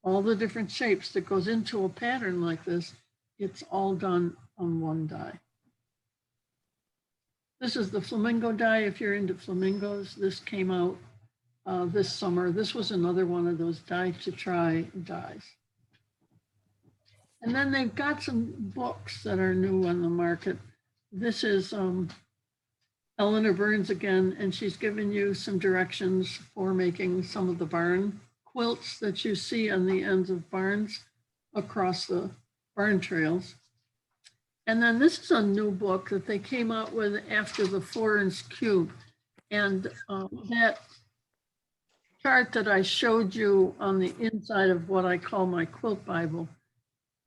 Speaker 1: all the different shapes that goes into a pattern like this. It's all done on one die. This is the flamingo dye. If you're into flamingos, this came out this summer. This was another one of those dye to try dyes. And then they've got some books that are new on the market. This is Eleanor Burns again, and she's given you some directions for making some of the barn quilts that you see on the ends of barns across the barn trails. And then this is a new book that they came out with after the 4-inch cube. And that chart that I showed you on the inside of what I call my quilt Bible,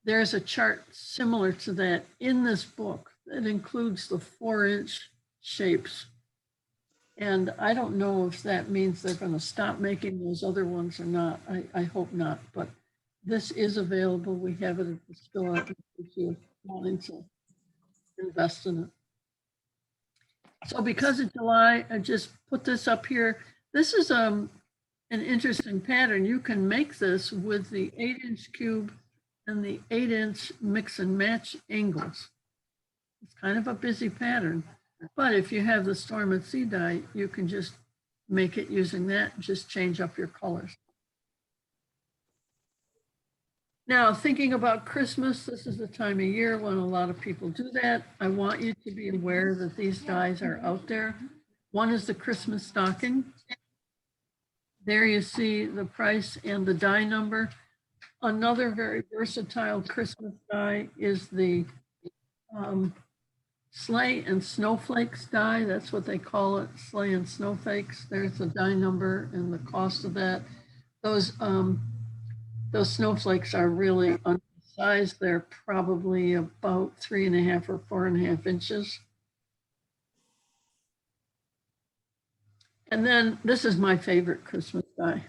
Speaker 1: there's a chart similar to that in this book that includes the 4-inch shapes. And I don't know if that means they're going to stop making those other ones or not. I hope not, but this is available. We have it at the store if you're wanting to invest in it. So because of July, I just put this up here. This is an interesting pattern. You can make this with the 8-inch cube and the 8-inch mix and match angles. It's kind of a busy pattern, but if you have the Storm at Sea die, you can just make it using that, just change up your colors. Now, thinking about Christmas, this is the time of year when a lot of people do that. I want you to be aware that these dies are out there. One is the Christmas stocking. There you see the price and the die number. Another very versatile Christmas die is the sleigh and snowflakes die. That's what they call it, sleigh and snowflakes. There's the die number and the cost of that. Those snowflakes are really undersized. They're probably about 3.5 or 4.5 inches. And then this is my favorite Christmas die.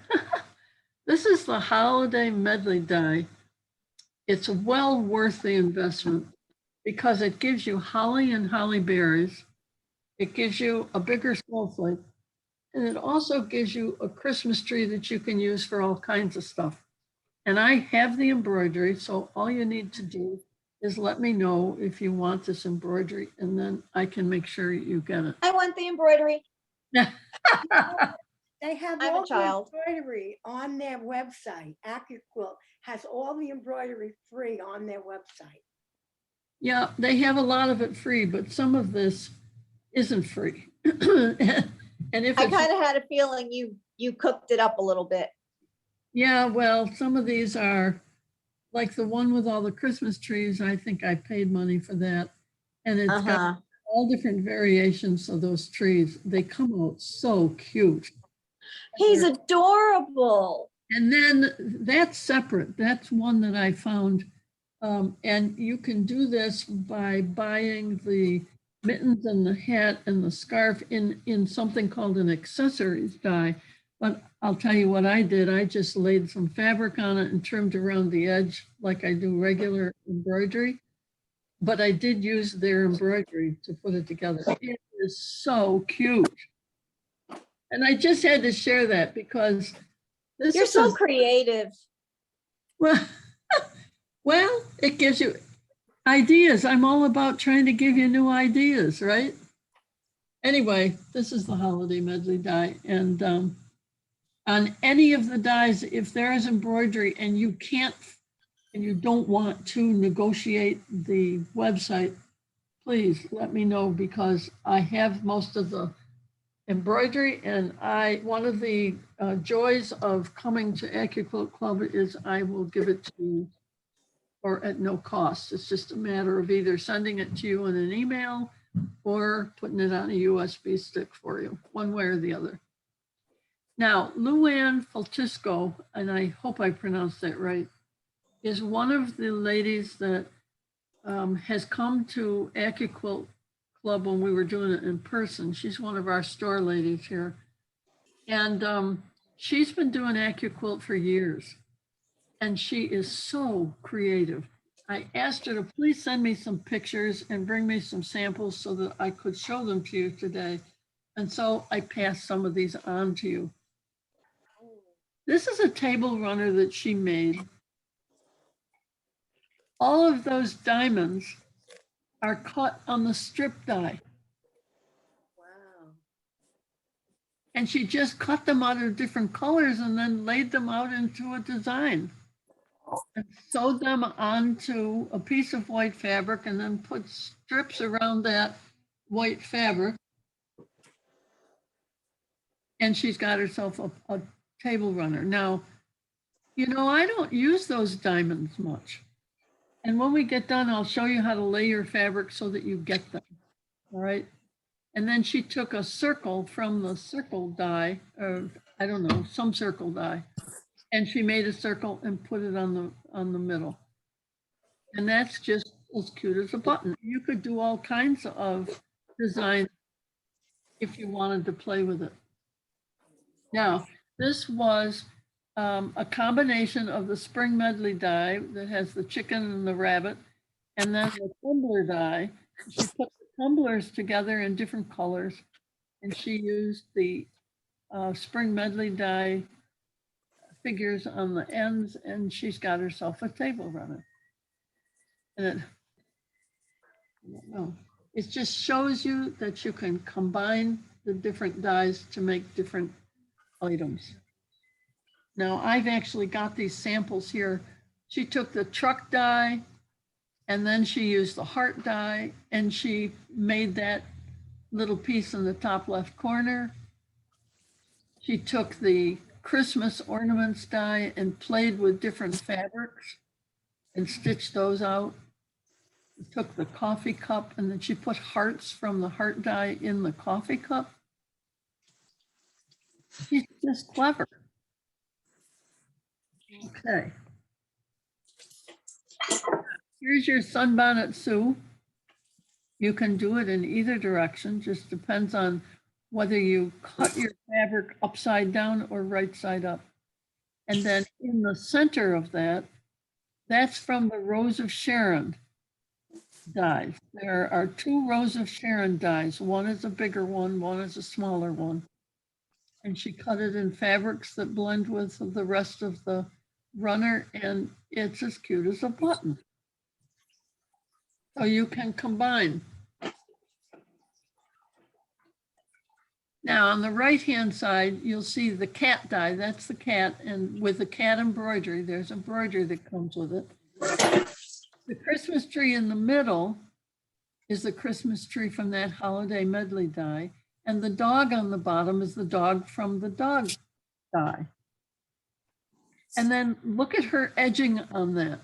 Speaker 1: This is the Holiday Medley die. It's well worth the investment because it gives you holly and holly berries. It gives you a bigger snowflake. And it also gives you a Christmas tree that you can use for all kinds of stuff. And I have the embroidery, so all you need to do is let me know if you want this embroidery, and then I can make sure you get it.
Speaker 2: I want the embroidery.
Speaker 4: They have
Speaker 2: I'm a
Speaker 4: all the
Speaker 2: child.
Speaker 4: embroidery on their website. Accuquilt has all the embroidery free on their website.
Speaker 1: Yeah, they have a lot of it free, but some of this isn't free. And if
Speaker 2: I
Speaker 1: it's,
Speaker 2: kind of had a feeling you cooked it up a little bit.
Speaker 1: yeah, well, some of these are like the one with all the Christmas trees. I think I paid money for that. And it's got all different variations of those trees. They come out so cute.
Speaker 2: He's adorable.
Speaker 1: And then that's separate. That's one that I found. And you can do this by buying the mittens and the hat and the scarf in something called an accessories die. But I'll tell you what I did. I just laid some fabric on it and trimmed around the edge like I do regular embroidery. But I did use their embroidery to put it together. It is so cute. And I just had to share that because this
Speaker 2: You're
Speaker 1: is
Speaker 2: so creative.
Speaker 1: Well, it gives you ideas. I'm all about trying to give you new ideas, right? Anyway, this is the Holiday Medley die. And on any of the dies, if there is embroidery and you can't, and you don't want to negotiate the website, please let me know because I have most of the embroidery, and one of the joys of coming to Accuquilt Club is I will give it to you or at no cost. It's just a matter of either sending it to you in an email or putting it on a USB stick for you, one way or the other. Now, Luann Faltisco, and I hope I pronounced that right, is one of the ladies that has come to Accuquilt Club when we were doing it in person. She's one of our store ladies here. And she's been doing Accuquilt for years. And she is so creative. I asked her to please send me some pictures and bring me some samples so that I could show them to you today. And so I passed some of these on to you. This is a table runner that she made. All of those diamonds are cut on the strip die. And she just cut them out of different colors and then laid them out into a design. And sewed them onto a piece of white fabric and then put strips around that white fabric. And she's got herself a table runner. Now, you know, I don't use those diamonds much. And when we get done, I'll show you how to lay your fabric so that you get them, all right? And then she took a circle from the circle die, or I don't know, some circle die, and she made a circle and put it on the middle. And that's just as cute as a button. You could do all kinds of design if you wanted to play with it. Now, this was a combination of the spring medley die that has the chicken and the rabbit, and then the tumbler die. She put the tumblers together in different colors, and she used the spring medley die figures on the ends, and she's got herself a table runner. And I don't know. It just shows you that you can combine the different dies to make different items. Now, I've actually got these samples here. She took the truck die, and then she used the heart die, and she made that little piece in the top left corner. She took the Christmas ornaments die and played with different fabrics and stitched those out. She took the coffee cup, and then she put hearts from the heart die in the coffee cup. She's just clever. Okay. Here's your Sunbonnet Sue. You can do it in either direction, just depends on whether you cut your fabric upside down or right side up. And then in the center of that, that's from the Rose of Sharon dies. There are 2 Rose of Sharon dies. One is a bigger one is a smaller one. And she cut it in fabrics that blend with the rest of the runner, and it's as cute as a button. So you can combine. Now on the right-hand side, you'll see the cat die. That's the cat, and with the cat embroidery, there's embroidery that comes with it. The Christmas tree in the middle is the Christmas tree from that holiday medley die, and the dog on the bottom is the dog from the dog die. And then look at her edging on that.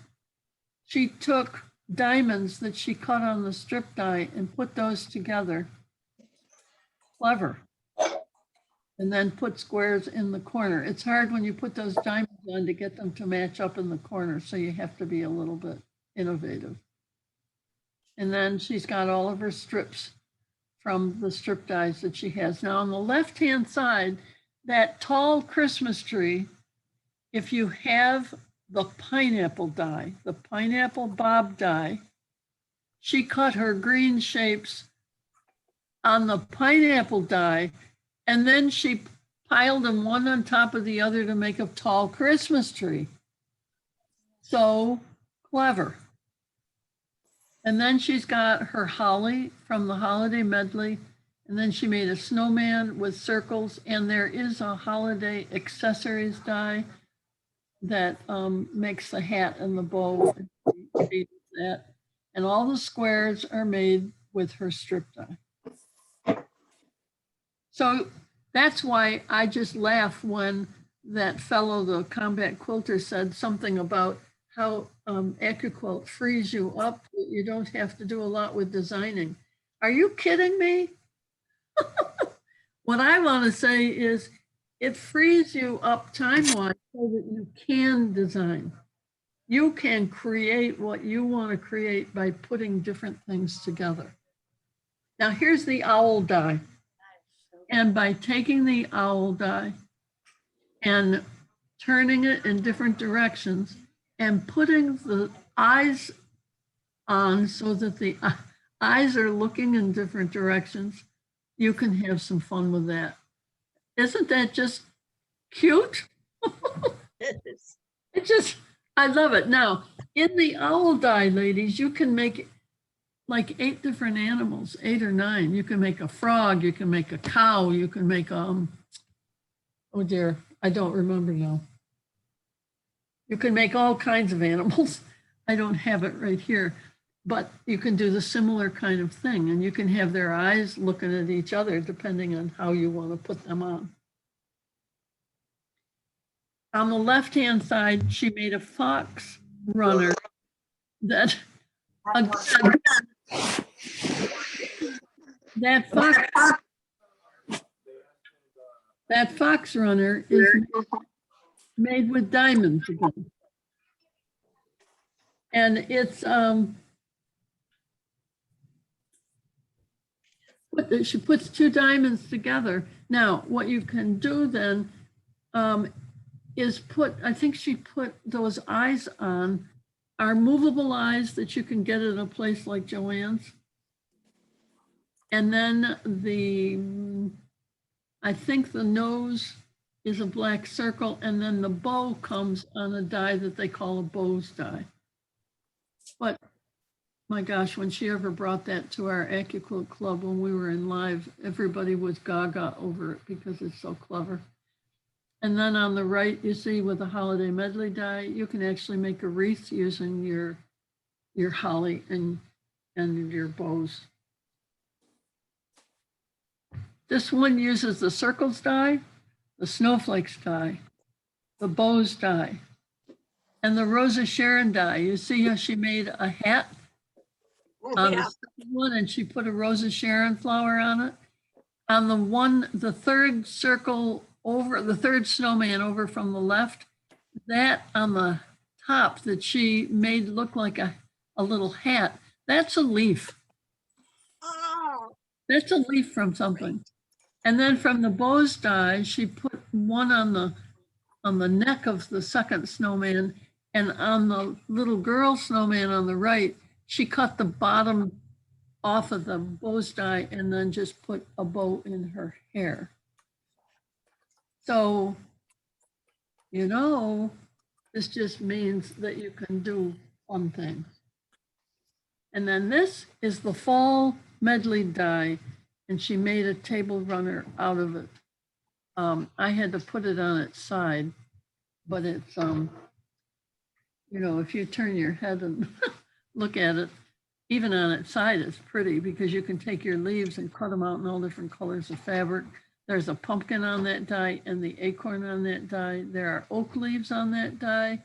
Speaker 1: She took diamonds that she cut on the strip die and put those together. Clever. And then put squares in the corner. It's hard when you put those diamonds on to get them to match up in the corner, so you have to be a little bit innovative. And then she's got all of her strips from the strip dies that she has. Now on the left-hand side, that tall Christmas tree, if you have the pineapple die, the pineapple bob die, she cut her green shapes on the pineapple die, and then she piled them one on top of the other to make a tall Christmas tree. So clever. And then she's got her holly from the holiday medley, and then she made a snowman with circles, and there is a holiday accessories die that makes the hat and the bow, that. And all the squares are made with her strip die. So that's why I just laugh when that fellow, the combat quilter, said something about how Accuquilt frees you up. You don't have to do a lot with designing. Are you kidding me? What I want to say is it frees you up time-wise so that you can design. You can create what you want to create by putting different things together. Now here's the owl die. And by taking the owl die and turning it in different directions and putting the eyes on so that the eyes are looking in different directions, you can have some fun with that. Isn't that just cute? I love it. Now, in the owl die, ladies, you can make like 8 different animals, 8 or 9. You can make a frog, you can make a cow, you can make Oh dear, I don't remember now. You can make all kinds of animals. I don't have it right here, but you can do the similar kind of thing, and you can have their eyes looking at each other depending on how you want to put them on. On the left-hand side, she made a fox runner that that fox runner is made with diamonds again. And it's she puts two diamonds together. Now, what you can do then is put, I think she put those eyes on, are movable eyes that you can get in a place like Joann's. And then I think the nose is a black circle, and then the bow comes on a die that they call a Bow's die. But my gosh, when she ever brought that to our Accuquilt club when we were in live, everybody was gaga over it because it's so clever. And then on the right, you see with the holiday medley die, you can actually make a wreath using your holly and your bows. This one uses the circles die, the snowflakes die, the bows die, and the Rosa Sharon die. You see how she made a hat on the second one, and she put a Rosa Sharon flower on it. On the third circle over, the third snowman over from the left, that on the top that she made look like a little hat, that's a leaf. That's a leaf from something. And then from the bows die, she put one on the neck of the second snowman, and on the little girl snowman on the right, she cut the bottom off of the bows die and then just put a bow in her hair. So, you know, this just means that you can do fun things. And then this is the fall medley die, and she made a table runner out of it. I had to put it on its side, but it's, you know, if you turn your head and look at it, even on its side, it's pretty because you can take your leaves and cut them out in all different colors of fabric. There's a pumpkin on that die and the acorn on that die. There are oak leaves on that die.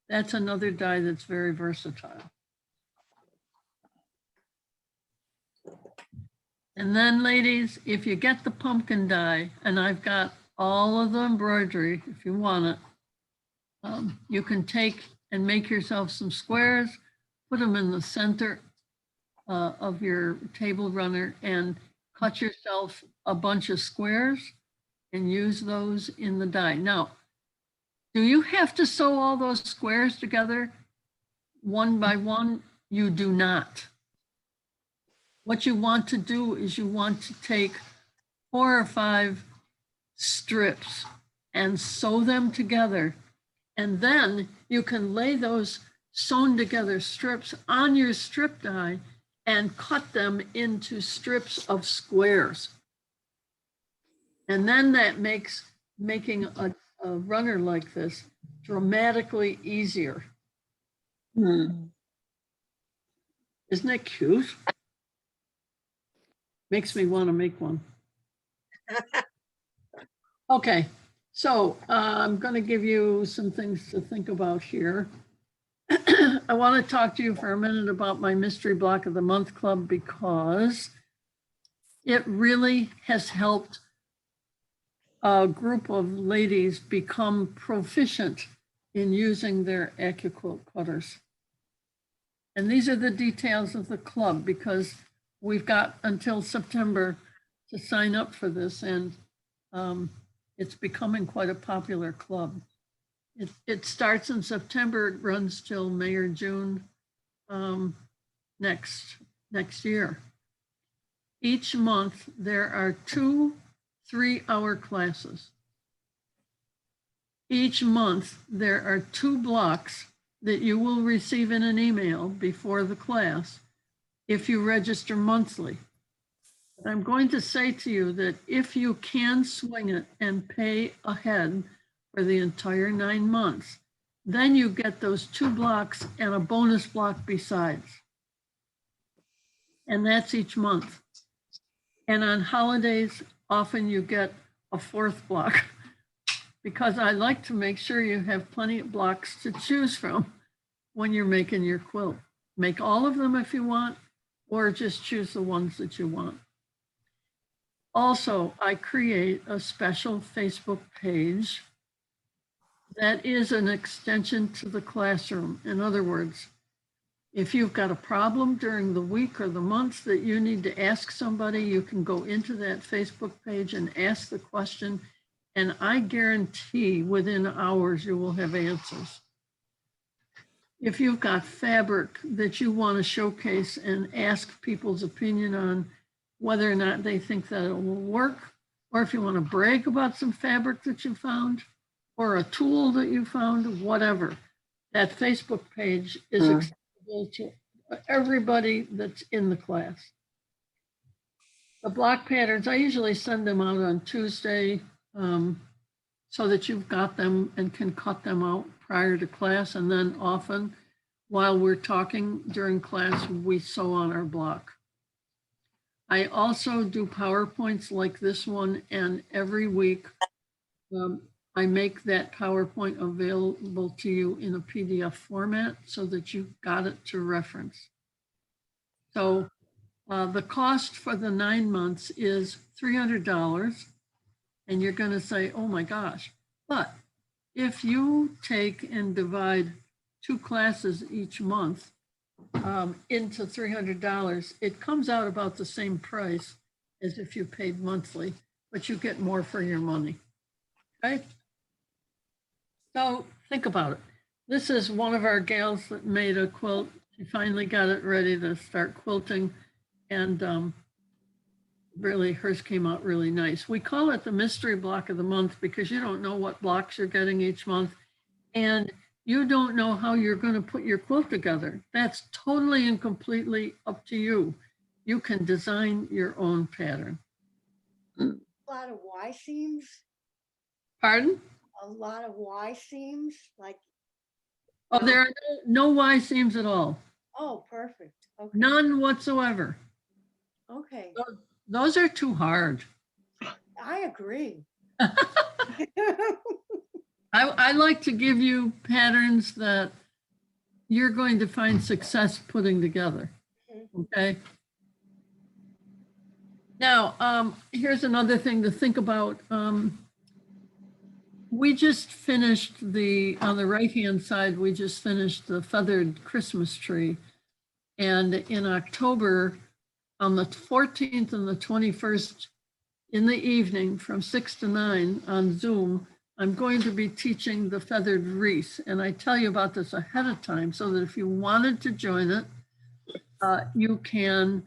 Speaker 1: That's another die that's very versatile. And then, ladies, if you get the pumpkin die, and I've got all of the embroidery, if you want it, you can take and make yourself some squares, put them in the center of your table runner, and cut yourself a bunch of squares and use those in the die. Now, do you have to sew all those squares together one by one? You do not. What you want to do is you want to take 4 or 5 strips and sew them together. And then you can lay those sewn together strips on your strip die and cut them into strips of squares. And then that makes making a runner like this dramatically easier. Isn't it cute? Makes me want to make one. Okay, so I'm going to give you some things to think about here. I want to talk to you for a minute about my Mystery Block of the Month Club because it really has helped a group of ladies become proficient in using their Accuquilt cutters. And these are the details of the club because we've got until September to sign up for this, and it's becoming quite a popular club. It starts in September, it runs till May or June next year. Each month, there are 2 3-hour classes. Each month, there are 2 blocks that you will receive in an email before the class if you register monthly. I'm going to say to you that if you can swing it and pay ahead for the entire 9 months, then you get those 2 blocks and a bonus block besides. And that's each month. And on holidays, often you get a 4th block because I like to make sure you have plenty of blocks to choose from when you're making your quilt. Make all of them if you want, or just choose the ones that you want. Also, I create a special Facebook page that is an extension to the classroom. In other words, if you've got a problem during the week or the month that you need to ask somebody, you can go into that Facebook page and ask the question, and I guarantee within hours you will have answers. If you've got fabric that you want to showcase and ask people's opinion on whether or not they think that it will work, or if you want to brag about some fabric that you found, or a tool that you found, whatever, that Facebook page is accessible to everybody that's in the class. The block patterns, I usually send them out on Tuesday so that you've got them and can cut them out prior to class. And then often while we're talking during class, we sew on our block. I also do PowerPoints like this one, and every week I make that PowerPoint available to you in a PDF format so that you've got it to reference. So the cost for the 9 months is $300. And you're going to say, oh my gosh. But if you take and divide 2 classes each month into $300, it comes out about the same price as if you paid monthly, but you get more for your money. Okay? So think about it. This is one of our gals that made a quilt. She finally got it ready to start quilting, and really hers came out really nice. We call it the mystery block of the month because you don't know what blocks you're getting each month, and you don't know how you're going to put your quilt together. That's totally and completely up to you. You can design your own pattern.
Speaker 4: A lot of Y seams,
Speaker 1: Pardon?
Speaker 4: a lot of Y seams, like,
Speaker 1: Oh, there are no Y seams at all.
Speaker 4: oh, perfect. Okay.
Speaker 1: None whatsoever.
Speaker 4: Okay,
Speaker 1: Those are too hard.
Speaker 4: I agree.
Speaker 1: I like to give you patterns that you're going to find success putting together. Okay. Now, here's another thing to think about. We just finished on the right-hand side, we just finished the feathered Christmas tree. And in October, on the 14th and the 21st in the evening from 6 to 9 on Zoom, I'm going to be teaching the feathered wreath. And I tell you about this ahead of time so that if you wanted to join it, you can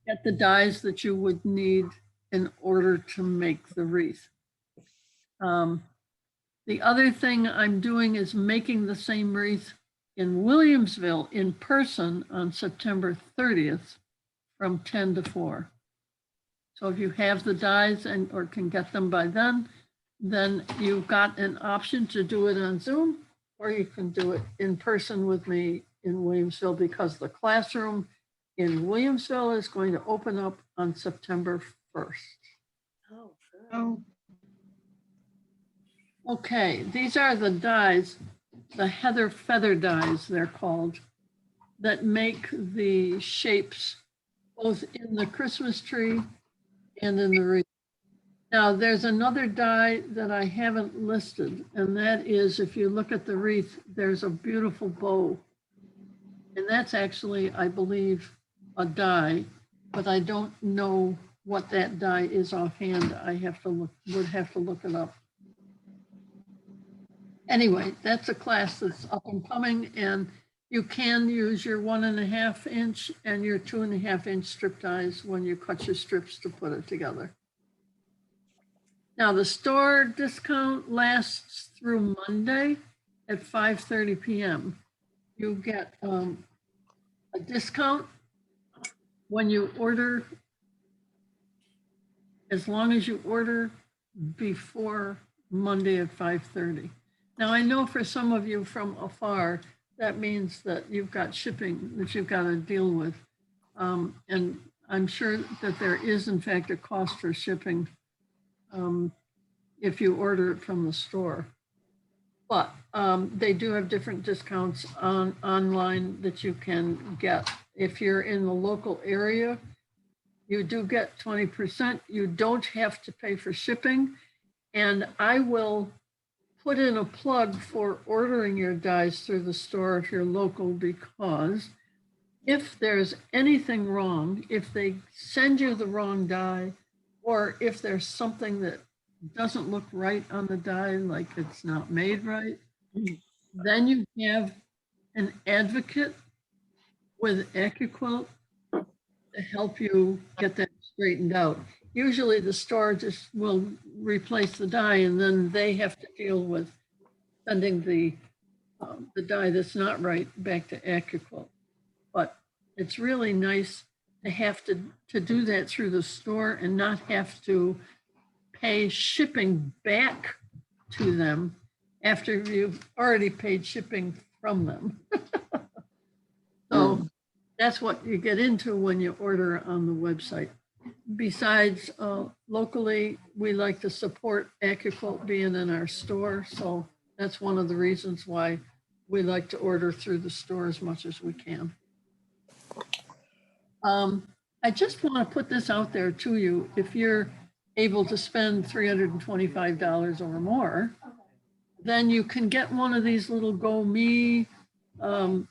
Speaker 1: get the dies that you would need in order to make the wreath. The other thing I'm doing is making the same wreath in Williamsville in person on September 30th from 10 to 4. So if you have the dies or can get them by then you've got an option to do it on Zoom, or you can do it in person with me in Williamsville, because the classroom in Williamsville is going to open up on September 1st.
Speaker 4: Oh, good.
Speaker 6: Oh,
Speaker 1: Okay, these are the dies, the heather feather dies, they're called, that make the shapes both in the Christmas tree and in the wreath. Now, there's another die that I haven't listed, and that is, if you look at the wreath, there's a beautiful bow. And that's actually, I believe, a die, but I don't know what that die is offhand. Would have to look it up. Anyway, that's a class that's up and coming, and you can use your 1.5 inch and your 2.5 inch strip dies when you cut your strips to put it together. Now, the store discount lasts through Monday at 5:30 p.m. You get a discount when you order as long as you order before Monday at 5:30. Now, I know for some of you from afar, that means that you've got shipping that you've got to deal with. And I'm sure that there is in fact a cost for shipping if you order it from the store. But they do have different discounts online that you can get. If you're in the local area, you do get 20%. You don't have to pay for shipping. And I will put in a plug for ordering your dies through the store if you're local, because if there's anything wrong, if they send you the wrong die, or if there's something that doesn't look right on the die, like it's not made right, then you have an advocate with Accuquilt to help you get that straightened out. Usually the store just will replace the die, and then they have to deal with sending the die that's not right back to Accuquilt. But it's really nice to have to do that through the store and not have to pay shipping back to them after you've already paid shipping from them. So that's what you get into when you order on the website. Besides, locally, we like to support Accuquilt being in our store. So that's one of the reasons why we like to order through the store as much as we can. I just want to put this out there to you. If you're able to spend $325 or more, then you can get one of these little Go Me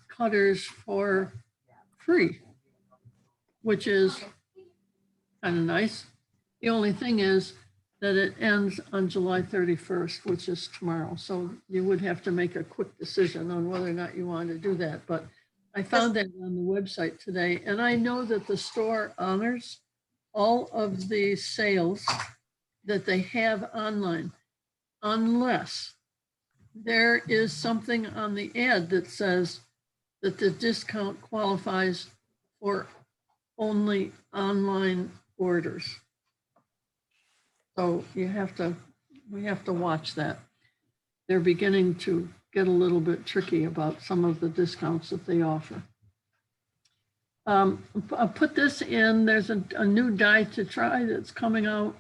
Speaker 1: cutters for free, which is kind of nice. The only thing is that it ends on July 31st, which is tomorrow. So you would have to make a quick decision on whether or not you want to do that. But I found that on the website today, and I know that the store honors all of the sales that they have online, unless there is something on the ad that says that the discount qualifies for only online orders. So we have to watch that. They're beginning to get a little bit tricky about some of the discounts that they offer. I'll put this in. There's a new die to try that's coming out.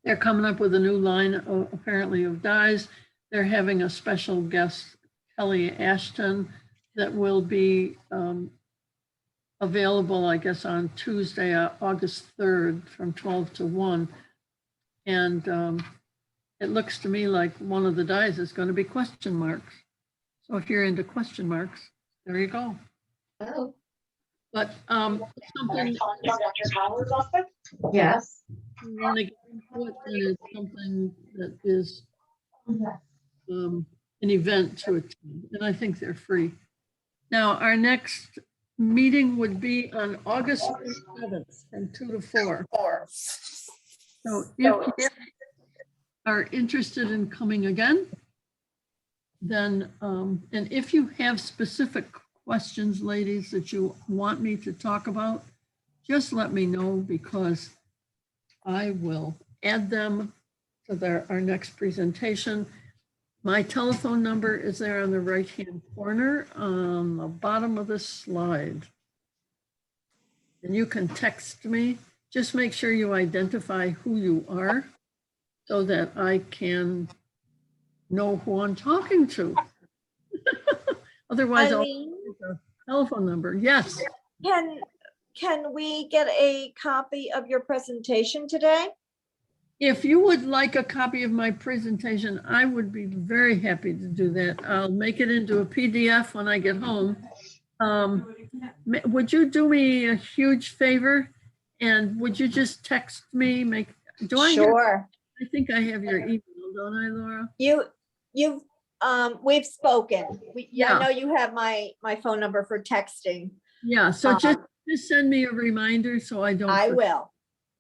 Speaker 1: They're coming up with a new line, apparently, of dies. They're having a special guest, Kelly Ashton, that will be available, I guess, on Tuesday, August 3rd from 12 to 1. And it looks to me like one of the dies is going to be question marks. So if you're into question marks, there you go.
Speaker 2: Oh.
Speaker 1: But something
Speaker 10: Yes.
Speaker 1: you want to get into it, and it's something that is an event to attend, and I think they're free. Now, our next meeting would be on August 7th from 2 to 4. So if you are interested in coming again, then, and if you have specific questions, ladies, that you want me to talk about, just let me know, because I will add them to our next presentation. My telephone number is there on the right-hand corner on the bottom of this slide. And you can text me. Just make sure you identify who you are so that I can know who I'm talking to. Otherwise, I'll
Speaker 2: Eileen,
Speaker 1: use a telephone number. Yes.
Speaker 2: can we get a copy of your presentation today?
Speaker 1: If you would like a copy of my presentation, I would be very happy to do that. I'll make it into a PDF when I get home. Would you do me a huge favor? And would you just text me?
Speaker 2: Sure.
Speaker 1: I think I have your email, don't I, Laura?
Speaker 2: We've spoken. I
Speaker 1: Yeah.
Speaker 2: know you have my phone number for texting.
Speaker 1: Yeah, so just send me a reminder so I don't.
Speaker 2: I
Speaker 1: forget.
Speaker 2: will.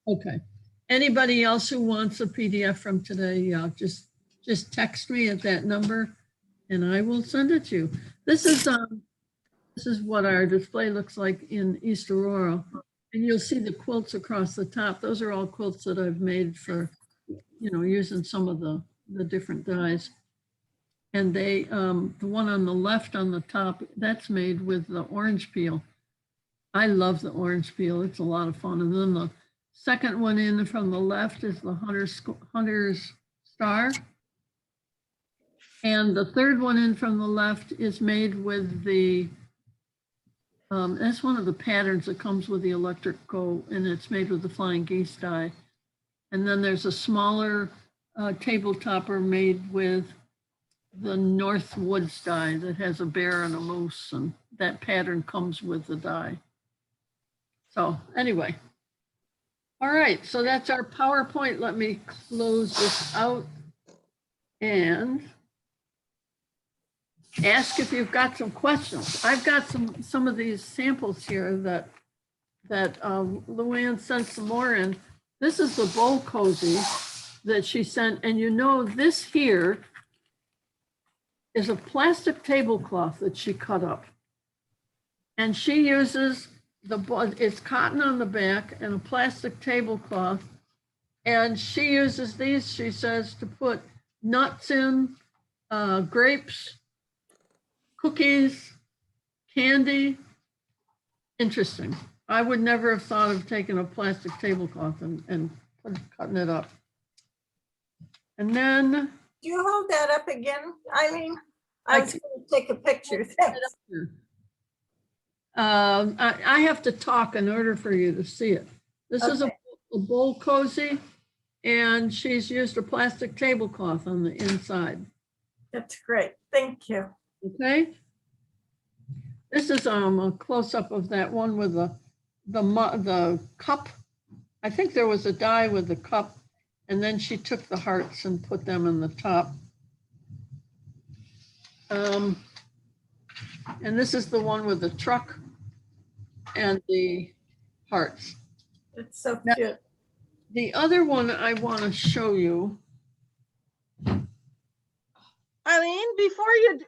Speaker 1: Okay. Anybody else who wants a PDF from today, just text me at that number and I will send it to you. This is what our display looks like in East Aurora. And you'll see the quilts across the top. Those are all quilts that I've made for, using some of the different dyes. And they, the one on the left on the top, that's made with the orange peel. I love the orange peel. It's a lot of fun. And then the second one in from the left is the Hunter's Star. And the third one in from the left is made with the, that's one of the patterns that comes with the electrical, and it's made with the flying geese dye. And then there's a smaller table topper made with the North Woods dye that has a bear and a moose, and that pattern comes with the dye. So anyway, all right, so that's our PowerPoint. Let me close this out and ask if you've got some questions. I've got some of these samples here that Luann sent some more in. This is the bowl cozy that she sent, and this here is a plastic tablecloth that she cut up. And she uses it's cotton on the back and a plastic tablecloth. And she uses these, she says, to put nuts in, grapes, cookies, candy. Interesting. I would never have thought of taking a plastic tablecloth and cutting it up. And then,
Speaker 3: Do you hold that up again? I mean, I was going to take a picture. Thanks.
Speaker 1: I have to talk in order for you to see it. This is a bowl cozy, and she's used a plastic tablecloth on the inside.
Speaker 3: That's great. Thank you.
Speaker 1: Okay. This is a close-up of that one with the cup. I think there was a die with the cup, and then she took the hearts and put them in the top. And this is the one with the truck and the hearts.
Speaker 3: It's so
Speaker 1: Now,
Speaker 3: cute.
Speaker 1: the other one I want to show you.
Speaker 5: Eileen, before you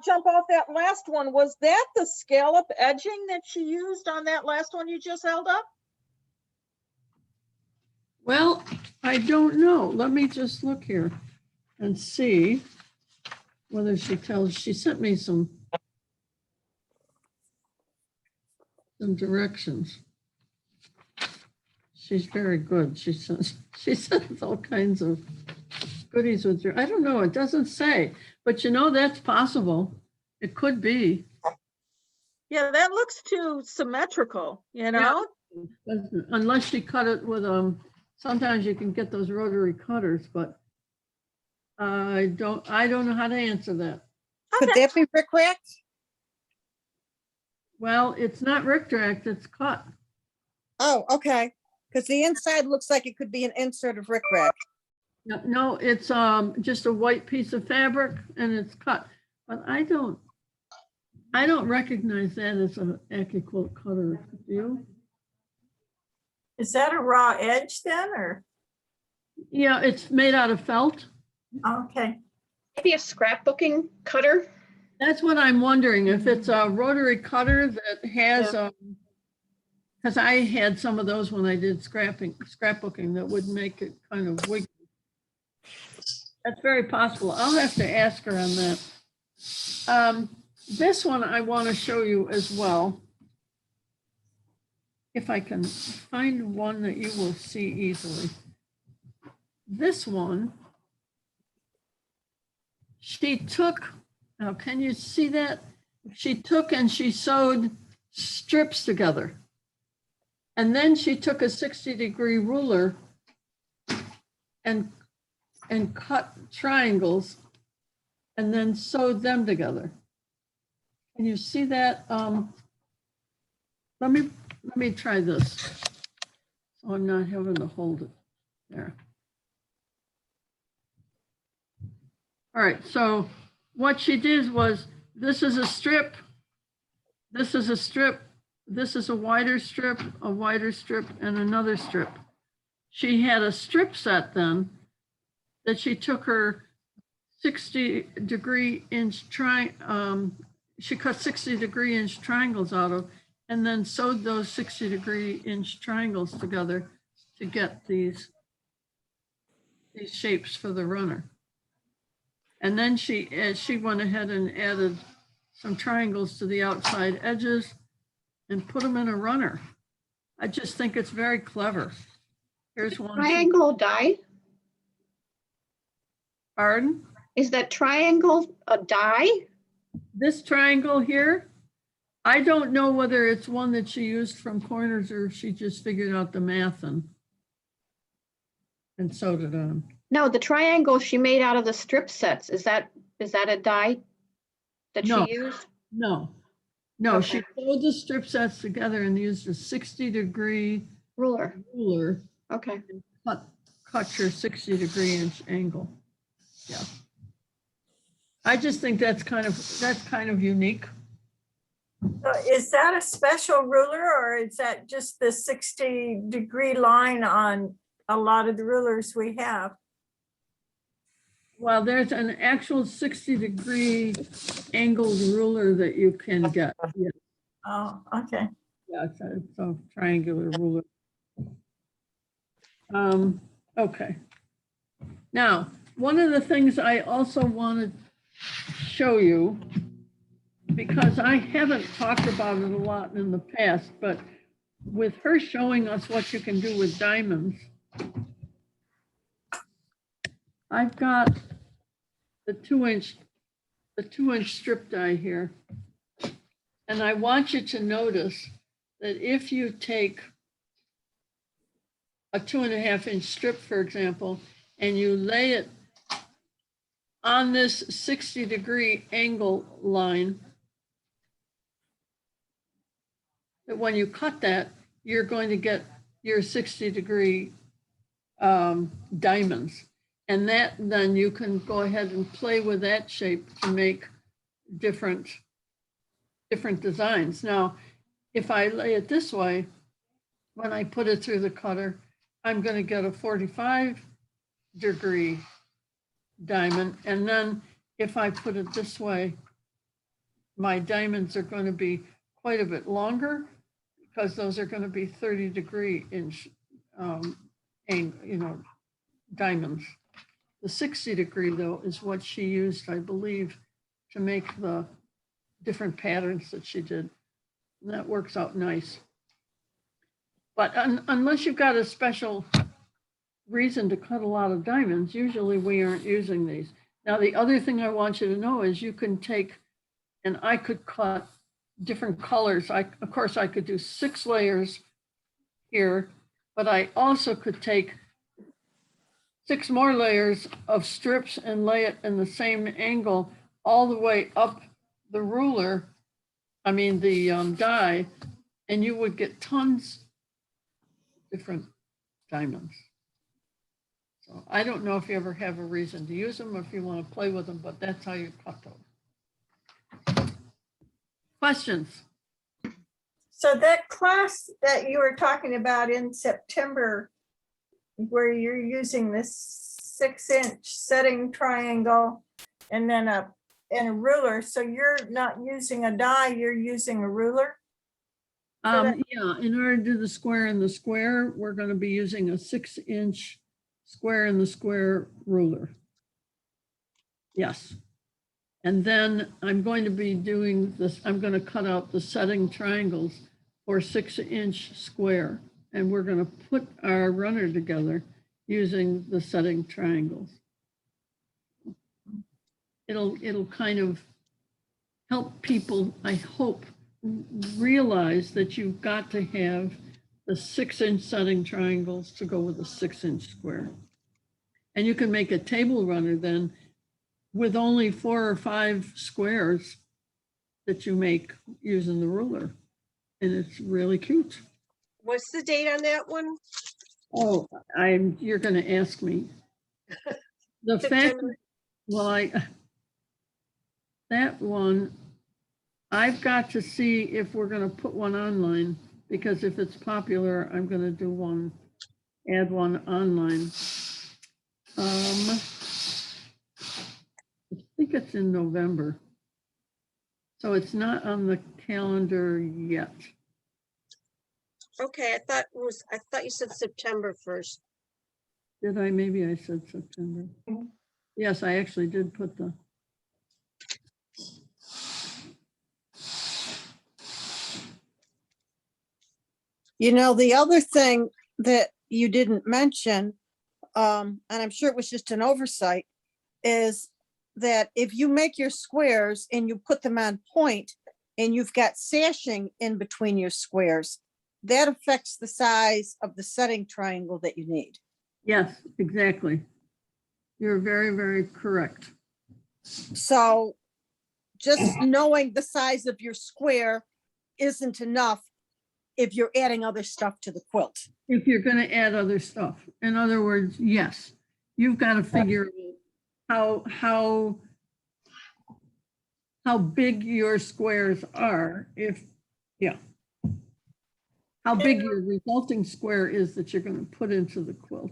Speaker 5: jump off that last one, was that the scallop edging that she used on that last one you just held up?
Speaker 1: Well, I don't know. Let me just look here and see whether she sent me some directions. She's very good. She sends all kinds of goodies with her. I don't know. It doesn't say, but that's possible. It could be.
Speaker 5: Yeah, that looks too symmetrical,
Speaker 1: Unless she cut it with sometimes you can get those rotary cutters, but I don't know how to answer that.
Speaker 10: Could that be Rick Racked?
Speaker 1: Well, it's not Rick-Racked, it's cut.
Speaker 10: Oh, okay. Because the inside looks like it could be an insert of Rick Rack.
Speaker 1: No, it's just a white piece of fabric and it's cut. But I don't recognize that as an Accuquilt cutter. Do you?
Speaker 3: Is that a raw edge then, or?
Speaker 1: Yeah, it's made out of felt.
Speaker 3: Okay.
Speaker 11: Maybe a scrapbooking cutter?
Speaker 1: That's what I'm wondering, if it's a rotary cutter that has, because I had some of those when I did scrapbooking that would make it kind of wiggly. That's very possible. I'll have to ask her on that. This one I want to show you as well. If I can find one that you will see easily. This one, she took, now can you see that? She took and she sewed strips together. And then she took a 60-degree ruler and cut triangles and then sewed them together. Can you see that? Let me try this. So I'm not having to hold it there. All right, so what she did was, this is a strip, this is a strip, this is a wider strip, and another strip. She had a strip set then that she took her 60-degree inch she cut 60-degree inch triangles out of, and then sewed those 60-degree-inch triangles together to get these shapes for the runner. And then she went ahead and added some triangles to the outside edges and put them in a runner. I just think it's very clever. Here's one.
Speaker 11: Triangle die?
Speaker 1: Pardon?
Speaker 11: Is that triangle a die?
Speaker 1: This triangle here, I don't know whether it's one that she used from Corners or if she just figured out the math and sewed it on.
Speaker 11: No, the triangle she made out of the strip sets, is that a die that
Speaker 1: No.
Speaker 11: she used?
Speaker 1: No, she
Speaker 11: Okay.
Speaker 1: sewed the strip sets together and used a 60-degree
Speaker 11: Ruler,
Speaker 1: ruler,
Speaker 11: okay.
Speaker 1: cut your 60-degree-inch angle. Yeah. I just think that's kind of unique.
Speaker 3: So is that a special ruler or is that just the 60-degree line on a lot of the rulers we have?
Speaker 1: Well, there's an actual 60-degree angled ruler that you can get. Yeah,
Speaker 3: Oh, okay.
Speaker 1: it's a triangular ruler. Okay. Now, one of the things I also want to show you, because I haven't talked about it a lot in the past, but with her showing us what you can do with diamonds, I've got the 2-inch strip die here. And I want you to notice that if you take a 2.5-inch strip, for example, and you lay it on this 60-degree angle line, that when you cut that, you're going to get your 60-degree diamonds. And that then you can go ahead and play with that shape to make different designs. Now, if I lay it this way, when I put it through the cutter, I'm going to get a 45-degree diamond. And then if I put it this way, my diamonds are going to be quite a bit longer because those are going to be 30-degree-inch, diamonds. The 60-degree, though, is what she used, I believe, to make the different patterns that she did. And that works out nice. But unless you've got a special reason to cut a lot of diamonds, usually we aren't using these. Now, the other thing I want you to know is you can take, and I could cut different colors. Of course, I could do 6 layers here, but I also could take 6 more layers of strips and lay it in the same angle all the way up the ruler, the die, and you would get tons of different diamonds. So I don't know if you ever have a reason to use them or if you want to play with them, but that's how you cut those. Questions?
Speaker 3: So that class that you were talking about in September, where you're using this 6-inch setting triangle and then a ruler. So you're not using a die, you're using a ruler?
Speaker 1: Yeah, in order to do the square in the square, we're going to be using a 6-inch square in the square ruler. Yes. And then I'm going to be doing this, I'm going to cut out the setting triangles for 6-inch square. And we're going to put our runner together using the setting triangles. It'll kind of help people, I hope, realize that you've got to have the 6-inch setting triangles to go with a 6-inch square. And you can make a table runner then with only 4 or 5 squares that you make using the ruler. And it's really cute.
Speaker 6: What's the date on that one?
Speaker 1: Oh, you're going to ask me. The fact,
Speaker 6: September.
Speaker 1: well, that one, I've got to see if we're going to put one online, because if it's popular, I'm going to do one, add one online. I think it's in November. So it's not on the calendar yet.
Speaker 6: Okay, I thought you said September 1st.
Speaker 1: Did I? Maybe I said September. Yes, I actually did put the.
Speaker 10: You know, the other thing that you didn't mention, and I'm sure it was just an oversight, is that if you make your squares and you put them on point and you've got sashing in between your squares, that affects the size of the setting triangle that you need.
Speaker 1: Yes, exactly. You're very, very correct.
Speaker 10: So just knowing the size of your square isn't enough if you're adding other stuff to the quilt.
Speaker 1: If you're going to add other stuff. In other words, yes, you've got to figure out how big your squares are. How big your resulting square is that you're going to put into the quilt.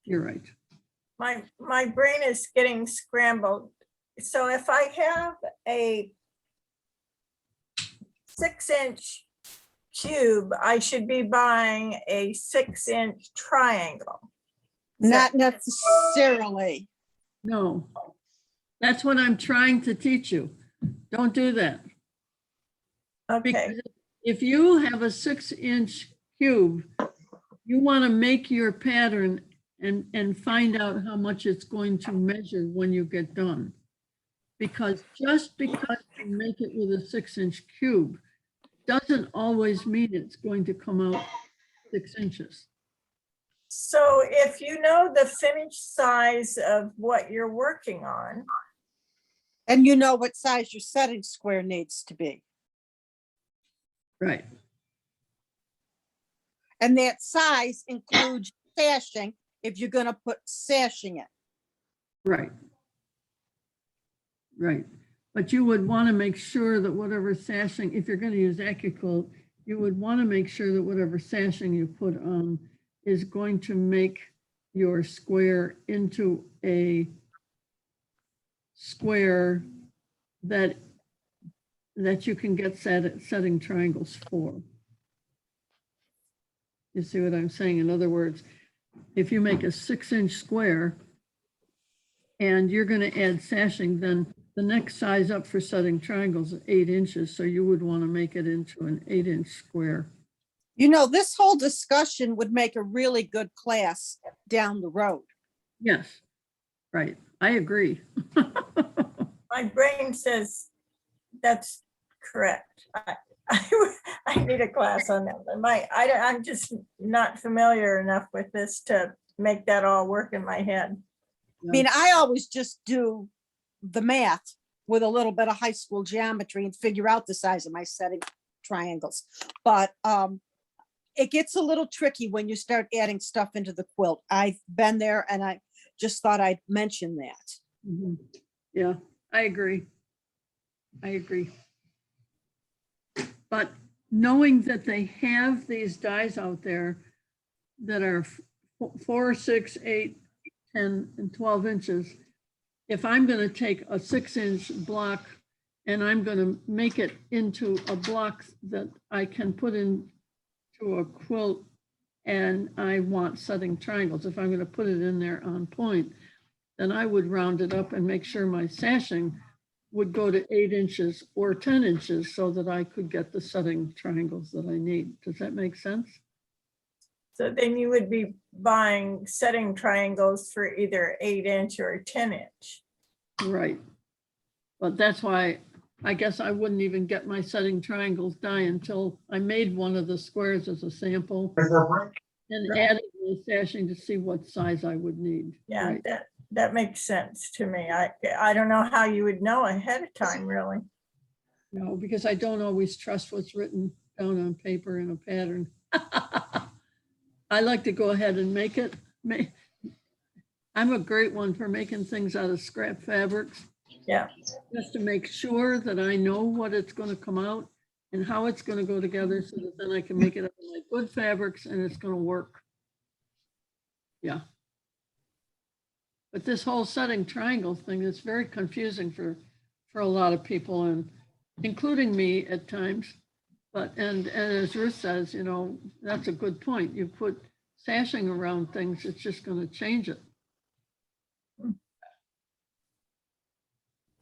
Speaker 1: You're right.
Speaker 3: My brain is getting scrambled. So if I have a 6-inch cube, I should be buying a 6-inch triangle.
Speaker 10: Not necessarily.
Speaker 1: No, that's what I'm trying to teach you. Don't do that.
Speaker 3: Okay,
Speaker 1: Because if you have a 6-inch cube, you want to make your pattern and find out how much it's going to measure when you get done. Because just because you make it with a 6-inch cube doesn't always mean it's going to come out 6 inches.
Speaker 3: so if you know the finished size of what you're working on,
Speaker 10: And you know what size your setting square needs to be.
Speaker 1: Right.
Speaker 10: And that size includes sashing if you're gonna put sashing in.
Speaker 1: Right. Right. But you would want to make sure that whatever sashing, if you're going to use Accuquilt, you would want to make sure that whatever sashing you put on is going to make your square into a square that you can get setting triangles for. You see what I'm saying? In other words, if you make a 6-inch square and you're going to add sashing, then the next size up for setting triangles is 8 inches. So you would want to make it into an 8-inch square.
Speaker 10: You know, this whole discussion would make a really good class down the road.
Speaker 1: Yes, right. I agree.
Speaker 3: my brain says that's correct. I need a class on that. I'm just not familiar enough with this to make that all work in my head.
Speaker 10: I mean, I always just do the math with a little bit of high school geometry and figure out the size of my setting triangles. But it gets a little tricky when you start adding stuff into the quilt. I've been there and I just thought I'd mention that.
Speaker 1: Mhm. Yeah, I agree. I agree. But knowing that they have these dies out there that are 4, 6, 8, 10, and 12 inches, if I'm going to take a 6-inch block and I'm going to make it into a block that I can put into a quilt and I want setting triangles, if I'm going to put it in there on point, then I would round it up and make sure my sashing would go to 8 inches or 10 inches so that I could get the setting triangles that I need. Does that make sense?
Speaker 3: So then you would be buying setting triangles for either 8-inch or 10-inch.
Speaker 1: Right. But that's why I guess I wouldn't even get my setting triangles die until I made one of the squares as a sample and added the sashing to see what size I would need.
Speaker 3: Yeah,
Speaker 1: Right.
Speaker 3: that makes sense to me. I don't know how you would know ahead of time, really.
Speaker 1: No, because I don't always trust what's written down on paper in a pattern. I like to go ahead and make it. I'm a great one for making things out of scrap fabrics.
Speaker 3: Yeah.
Speaker 1: Just to make sure that I know what it's going to come out and how it's going to go together so that then I can make it out of like good fabrics and it's going to work. Yeah. But this whole setting triangle thing is very confusing for a lot of people, and including me at times. But, and as Ruth says, you know, that's a good point. You put sashing around things, it's just going to change it.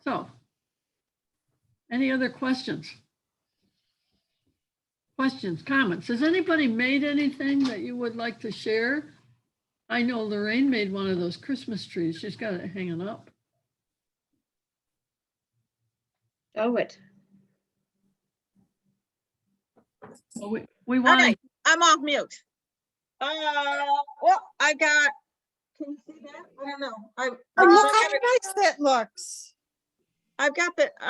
Speaker 1: So, any other questions? Questions, comments? Has anybody made anything that you would like to share? I know Lorraine made one of those Christmas trees. She's got it hanging up.
Speaker 11: Oh, it.
Speaker 1: Well, we want
Speaker 5: Okay,
Speaker 1: to,
Speaker 5: I'm off mute. Well, I got, can you see that? I don't know.
Speaker 10: Oh, look how nice that looks.
Speaker 5: I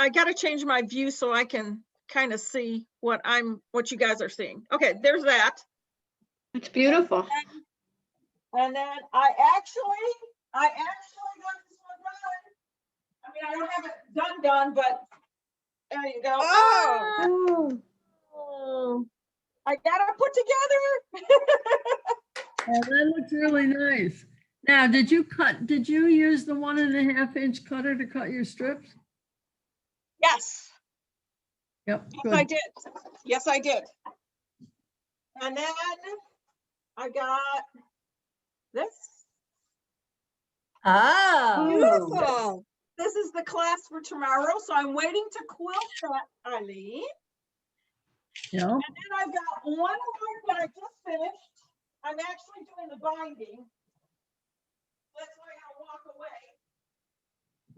Speaker 5: gotta change my view so I can kind of see what you guys are seeing. Okay, there's that.
Speaker 11: It's beautiful.
Speaker 5: And then I actually got this one done. I mean, I don't have it done, but there you go.
Speaker 10: Oh.
Speaker 5: Oh, I got it put together.
Speaker 1: oh, that looks really nice. Now, did you use the 1.5 inch cutter to cut your strips?
Speaker 5: Yes.
Speaker 1: Yep,
Speaker 5: Yes,
Speaker 1: good.
Speaker 5: I did. Yes, I did. And then I got this.
Speaker 2: Oh,
Speaker 5: Beautiful. This is the class for tomorrow, so I'm waiting to quilt that, Eileen.
Speaker 1: Yeah,
Speaker 5: And then I've got one more that I just finished. I'm actually doing the binding. That's why I walk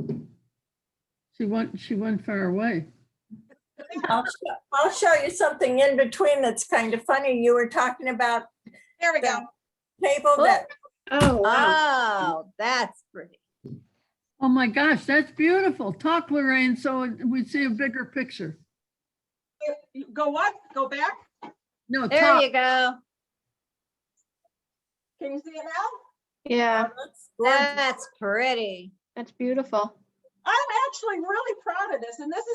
Speaker 5: away.
Speaker 1: she went far away.
Speaker 3: I'll show you something in between that's kind of funny. You were talking about
Speaker 5: There we go.
Speaker 3: table that,
Speaker 11: Oh, wow.
Speaker 2: oh, that's pretty.
Speaker 1: Oh my gosh, that's beautiful. Talk, Lorraine, so we see a bigger picture.
Speaker 5: Go what? Go back?
Speaker 1: No,
Speaker 2: There
Speaker 1: talk.
Speaker 2: you go.
Speaker 5: Can you see it now?
Speaker 11: Yeah,
Speaker 2: That's pretty.
Speaker 11: that's beautiful.
Speaker 5: I'm actually really proud of this. And this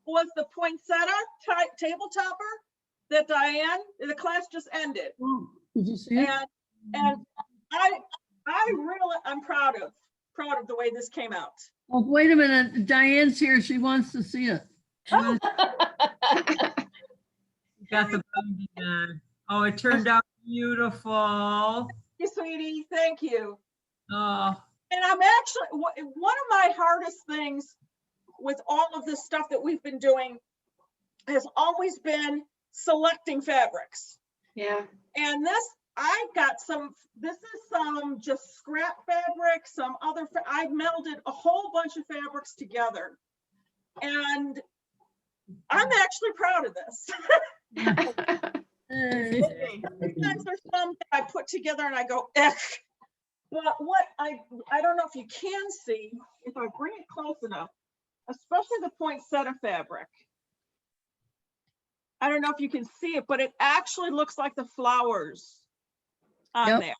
Speaker 5: was the poinsettia table topper that Diane, the class just ended.
Speaker 1: Oh, did you see it?
Speaker 5: And I'm proud of the way this came out.
Speaker 1: Oh, wait a minute. Diane's here. She wants to see it.
Speaker 5: Oh.
Speaker 12: Got the binding on. Oh, it turned out beautiful.
Speaker 5: You sweetie, thank you.
Speaker 12: Oh,
Speaker 5: And I'm actually, one of my hardest things with all of this stuff that we've been doing has always been selecting fabrics.
Speaker 11: Yeah.
Speaker 5: And I've got this is some just scrap fabric, some other, I melded a whole bunch of fabrics together. And I'm actually proud of this.
Speaker 1: Hey.
Speaker 5: Sometimes there's some that I put together and I go, ugh. But what I don't know if you can see, if I bring it close enough, especially the poinsettia fabric. I don't know if you can see it, but it actually looks like the flowers on
Speaker 1: Yep.
Speaker 5: there.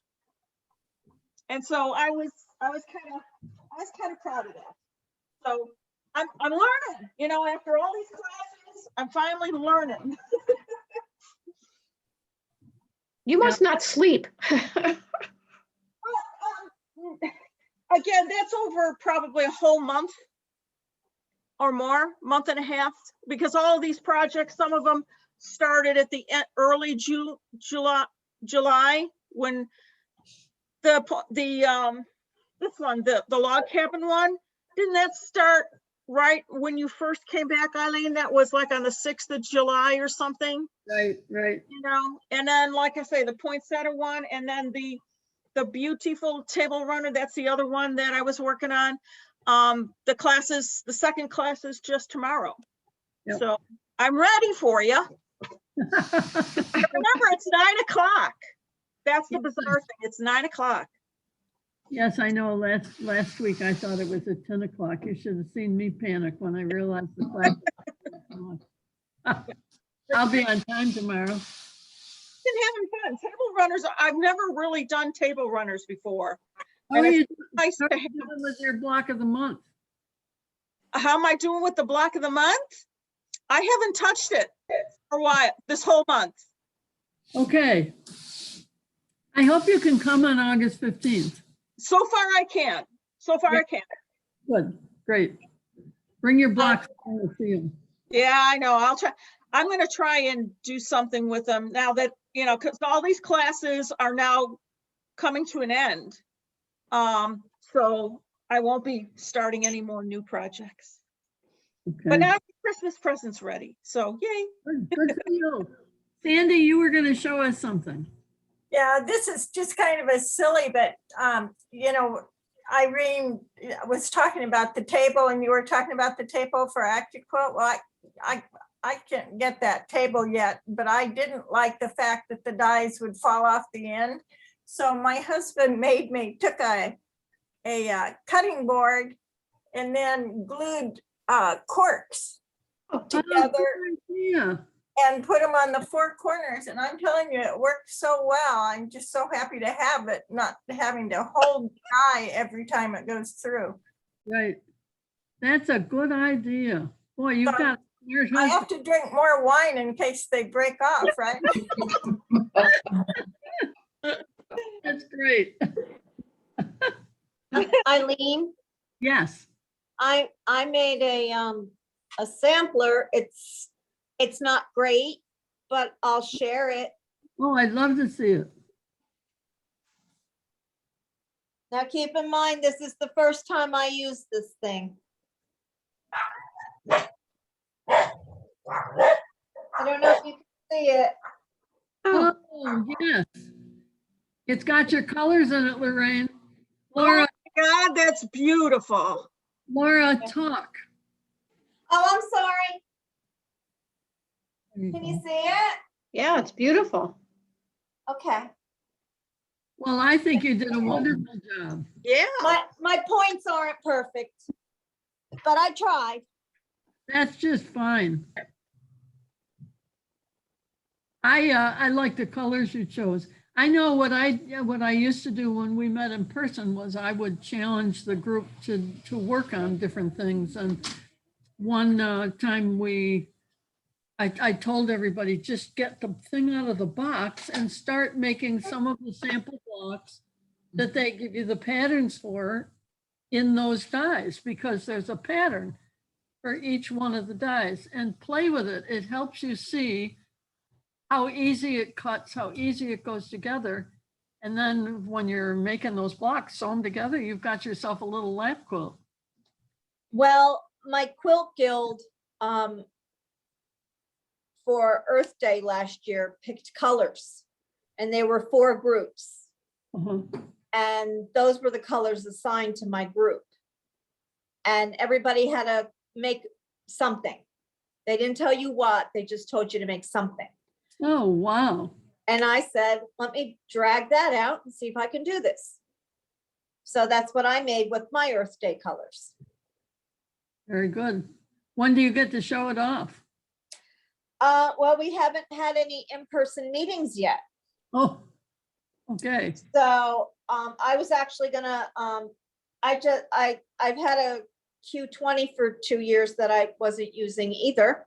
Speaker 5: And so I was kind of proud of that. So I'm learning, you know, after all these classes, I'm finally learning.
Speaker 11: You must not sleep.
Speaker 5: Again, that's over probably a whole month or more, month and a half, because all of these projects, some of them started at the early July when this one, the log cabin one, didn't that start right when you first came back, Eileen? That was like on the 6th of July or something.
Speaker 1: Right, right.
Speaker 5: You know, and then like I say, the poinsettia one, and then the beautiful table runner, that's the other one that I was working on. The second class is just tomorrow.
Speaker 1: Yep.
Speaker 5: So I'm ready for you. Remember, it's 9 o'clock. That's the bizarre thing. It's 9 o'clock.
Speaker 1: Yes, I know. Last week I thought it was at 10 o'clock. You should have seen me panic when I realized the class. I'll be on time tomorrow.
Speaker 5: Been having fun. Table runners, I've never really done table runners before.
Speaker 1: How
Speaker 5: And
Speaker 1: are
Speaker 5: it's
Speaker 1: you
Speaker 5: nice to have.
Speaker 1: doing with your block of the month?
Speaker 5: How am I doing with the block of the month? I haven't touched it for a while, this whole month.
Speaker 1: Okay. I hope you can come on August 15th.
Speaker 5: So far I can. I can.
Speaker 1: Good, great. Bring your blocks. I want to see 'em.
Speaker 5: Yeah, I know. I'll try. I'm gonna try and do something with them now that, you know, because all these classes are now coming to an end. So I won't be starting any more new projects. But
Speaker 1: Okay.
Speaker 5: now Christmas presents ready, so yay.
Speaker 1: Good for you. Sandy, you were gonna show us something.
Speaker 3: Yeah, this is just kind of a silly, but, you know, Irene was talking about the table and you were talking about the table for Accuquilt. Well, I can't get that table yet, but I didn't like the fact that the dies would fall off the end. So my husband took a cutting board and then glued corks together
Speaker 1: Yeah.
Speaker 3: and put them on the four corners. And I'm telling you, it worked so well. I'm just so happy to have it, not having to hold the die every time it goes through.
Speaker 1: Right. That's a good idea. Boy, you've
Speaker 3: So
Speaker 1: got your
Speaker 3: I
Speaker 1: husband.
Speaker 3: have to drink more wine in case they break off, right?
Speaker 1: That's great.
Speaker 2: Eileen,
Speaker 1: Yes.
Speaker 2: I made a sampler. It's not great, but I'll share it.
Speaker 1: Oh, I'd love to see it.
Speaker 2: Now keep in mind, this is the first time I use this thing. I don't know if you can see it.
Speaker 1: Oh, yes. It's got your colors in it, Lorraine. Laura,
Speaker 5: God, that's beautiful.
Speaker 1: Laura, talk.
Speaker 2: Oh, I'm sorry.
Speaker 1: There you
Speaker 2: Can
Speaker 1: go.
Speaker 2: you see it?
Speaker 11: Yeah, it's beautiful.
Speaker 2: Okay.
Speaker 1: Well, I think you did a wonderful job.
Speaker 5: Yeah.
Speaker 2: My points aren't perfect, but I tried.
Speaker 1: That's just fine. I like the colors you chose. I know what I used to do when we met in person was I would challenge the group to work on different things. And one time I told everybody, just get the thing out of the box and start making some of the sample blocks that they give you the patterns for in those dies, because there's a pattern for each one of the dies, and play with it. It helps you see how easy it cuts, how easy it goes together. And then when you're making those blocks, sew them together, you've got yourself a little lap quilt.
Speaker 2: Well, my quilt guild for Earth Day last year picked colors, and there were 4 groups.
Speaker 1: Uh-huh.
Speaker 2: And those were the colors assigned to my group. And everybody had to make something. They didn't tell you what, they just told you to make something.
Speaker 1: Oh, wow.
Speaker 2: And I said, let me drag that out and see if I can do this. So that's what I made with my Earth Day colors.
Speaker 1: Very good. When do you get to show it off?
Speaker 2: Well, we haven't had any in-person meetings yet.
Speaker 1: Oh, okay.
Speaker 2: So I was actually gonna, I've had a Q20 for 2 years that I wasn't using either.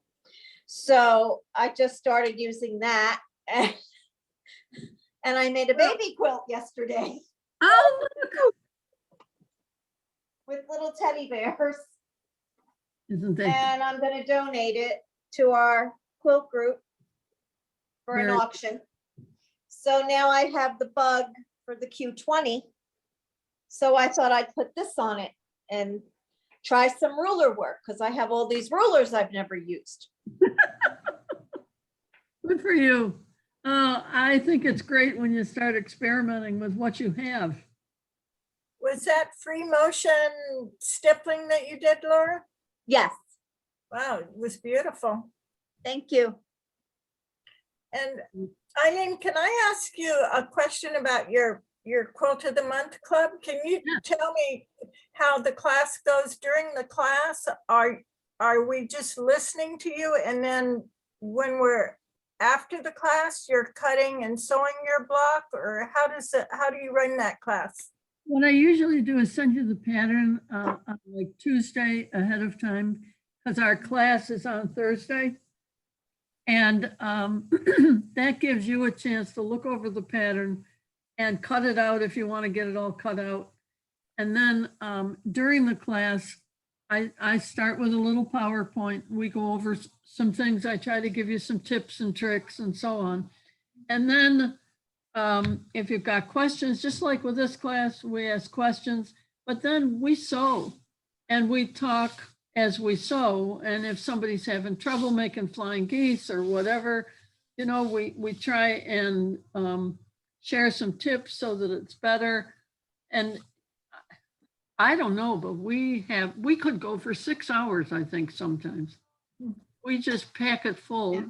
Speaker 2: So I just started using that, and I made a baby quilt yesterday
Speaker 1: Oh,
Speaker 2: with little teddy bears,
Speaker 1: isn't that
Speaker 2: and I'm gonna donate it to our quilt group for an
Speaker 1: Very-
Speaker 2: auction. So now I have the bug for the Q20. So I thought I'd put this on it and try some ruler work, because I have all these rulers I've never used.
Speaker 1: good for you? I think it's great when you start experimenting with what you have.
Speaker 3: Was that free motion stippling that you did, Laura?
Speaker 2: Yes,
Speaker 3: Wow, it was beautiful.
Speaker 2: thank you.
Speaker 3: And Eileen, can I ask you a question about your Quilt of the Month Club? Can you
Speaker 1: Yeah.
Speaker 3: tell me how the class goes during the class? Are we just listening to you, and then when we're after the class, you're cutting and sewing your block, or how do you run that class?
Speaker 1: What I usually do is send you the pattern on like Tuesday ahead of time, because our class is on Thursday. And that gives you a chance to look over the pattern and cut it out if you want to get it all cut out. And then during the class, I start with a little PowerPoint. We go over some things. I try to give you some tips and tricks and so on. And then if you've got questions, just like with this class, we ask questions, but then we sew and we talk as we sew. And if somebody's having trouble making flying geese or whatever, you know, we try and share some tips so that it's better. And I don't know, but we could go for 6 hours, I think, sometimes. We just pack it full.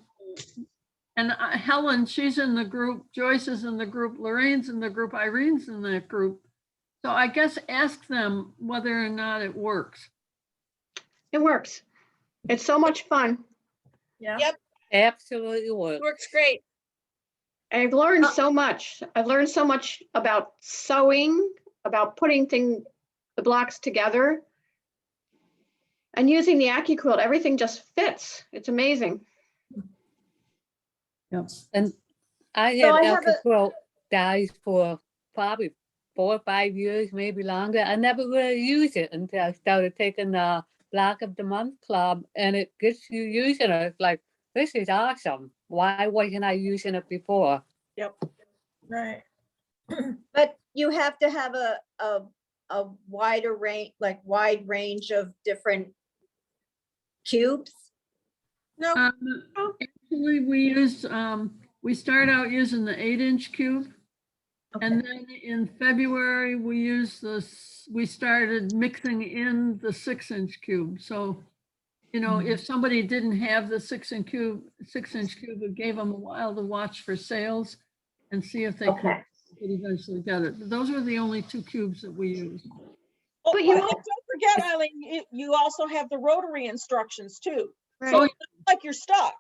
Speaker 1: And Helen, she's in the group, Joyce is in the group, Lorraine's in the group, Irene's in that group. So I guess ask them whether or not it works.
Speaker 11: It works. It's so much fun.
Speaker 3: Yeah.
Speaker 6: Yep,
Speaker 9: Absolutely works.
Speaker 6: works great.
Speaker 11: I've learned so much. I've learned so much about sewing, about putting the blocks together, and using the Accuquilt. Everything just fits. It's amazing.
Speaker 1: Yep.
Speaker 9: And I
Speaker 2: So I
Speaker 9: had
Speaker 2: have a-
Speaker 9: Accuquilt dyes for probably 4 or 5 years, maybe longer. I never really used it until I started taking the Block of the Month Club, and it gets you using it. It's like, this is awesome. Why wasn't I using it before?
Speaker 5: Yep.
Speaker 3: Right.
Speaker 2: But you have to have a wider range, like wide range of different cubes.
Speaker 5: No,
Speaker 1: Actually, we start out using the 8-inch cube. And then in February, we started mixing in the 6-inch cube. So, you know, if somebody didn't have the 6-inch cube, it gave them a while to watch for sales and see if they could eventually get it. Those were the only 2 cubes that we used.
Speaker 5: oh,
Speaker 11: But you
Speaker 5: and
Speaker 11: know-
Speaker 5: don't forget, Eileen, you also have the rotary instructions too. So
Speaker 11: Right.
Speaker 5: it's not like you're stuck,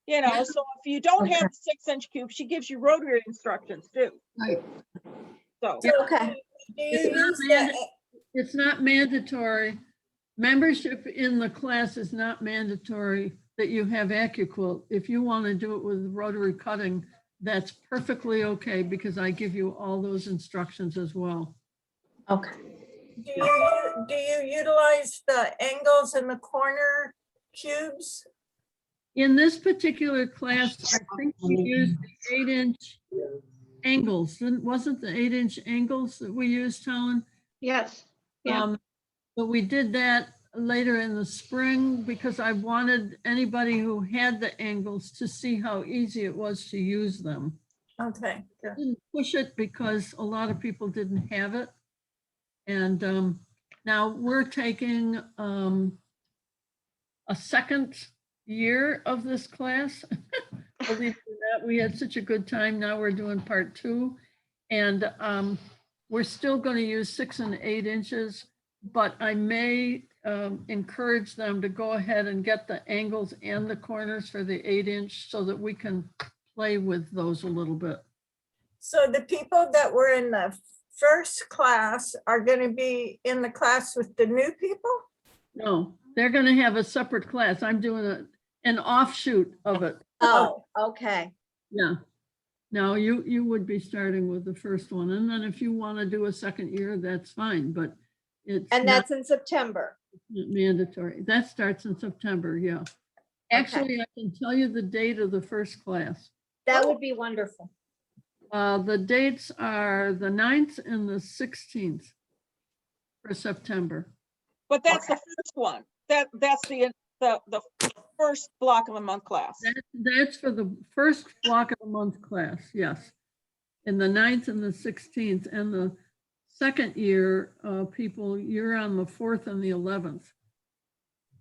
Speaker 5: you know, so if you don't have the 6-inch cube, she gives you rotary instructions too.
Speaker 1: Right.
Speaker 5: So,
Speaker 2: Okay.
Speaker 3: Do you
Speaker 1: It's not
Speaker 3: use
Speaker 1: It's not mandatory. Membership in the class is not mandatory that you have Accuquilt. If you want to do it with rotary cutting, that's perfectly okay because I give you all those instructions as well.
Speaker 2: Okay.
Speaker 3: do you utilize the angles in the corner cubes?
Speaker 1: In this particular class, I think we used the 8-inch angles. Wasn't the 8-inch angles that we used, Helen?
Speaker 11: Yes. Yeah.
Speaker 1: But we did that later in the spring because I wanted anybody who had the angles to see how easy it was to use them.
Speaker 3: Okay, good.
Speaker 1: Didn't push it because a lot of people didn't have it. And now we're taking a second year of this class. Believe it or not, we had such a good time. Now we're doing part 2. And we're still going to use 6 and 8 inches, but I may encourage them to go ahead and get the angles and the corners for the 8-inch so that we can play with those a little bit.
Speaker 3: So the people that were in the first class are going to be in the class with the new people?
Speaker 1: No, they're going to have a separate class. I'm doing an offshoot of it.
Speaker 2: Oh, okay.
Speaker 1: Yeah. No, you would be starting with the first one. And then if you want to do a second year, that's fine, but it's
Speaker 2: And
Speaker 1: not
Speaker 2: that's in September.
Speaker 1: mandatory. That starts in September, yeah. Actually, I can tell you the date of the first class.
Speaker 2: That would be wonderful.
Speaker 1: The dates are the 9th and the 16th for September.
Speaker 5: but that's the first one. That's the first block of the month class.
Speaker 1: That's for the first block of the month class, yes. And the 9th and the 16th. And the second year, people, you're on the 4th and the 11th.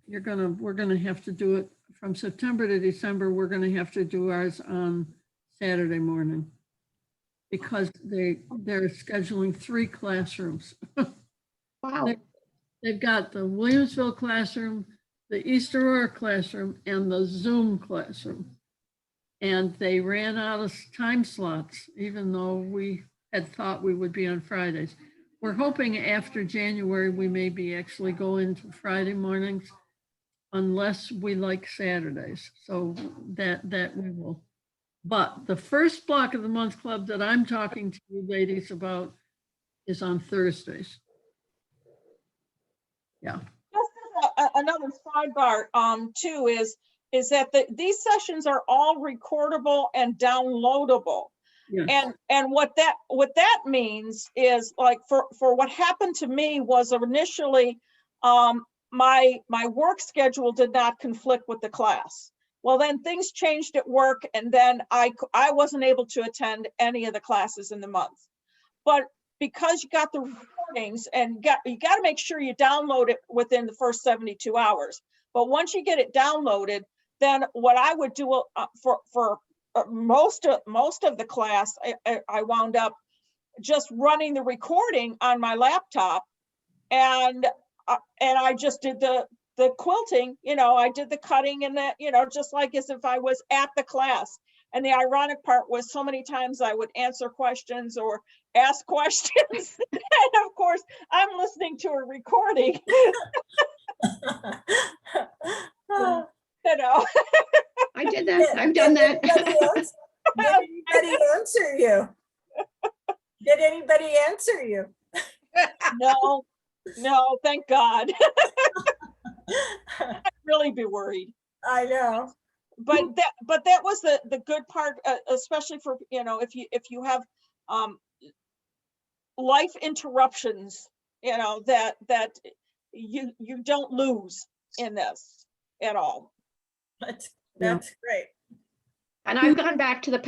Speaker 1: We're gonna have to do it from September to December. We're gonna have to do ours on Saturday morning because they're scheduling 3 classrooms.
Speaker 11: Wow.
Speaker 1: They've got the Williamsville classroom, the East Aurora classroom, and the Zoom classroom. And they ran out of time slots, even though we had thought we would be on Fridays. We're hoping after January, we may be actually going to Friday mornings unless we like Saturdays. So that we will. But the first block of the month club that I'm talking to you ladies about is on Thursdays. Yeah.
Speaker 5: another sidebar, too, is that these sessions are all recordable and downloadable.
Speaker 1: Yes.
Speaker 5: And what that means is, like, for what happened to me was initially, my work schedule did not conflict with the class. Well, then things changed at work, and then I wasn't able to attend any of the classes in the month. But because you got the recordings and you got to make sure you download it within the first 72 hours. But once you get it downloaded, then what I would do for most of the class, I wound up just running the recording on my laptop, and I just did the quilting. I did the cutting and that, just like as if I was at the class. And the ironic part was, so many times I would answer questions or ask questions, and of course I'm listening to a recording.
Speaker 11: I did that. I've done that.
Speaker 3: Did anybody answer you? Did anybody answer you?
Speaker 5: No, thank God. I'd really be worried.
Speaker 3: I know.
Speaker 5: But that was the good part, especially for, if you have life interruptions, that you don't lose in this at all.
Speaker 3: That's great.
Speaker 11: And I've gone back to the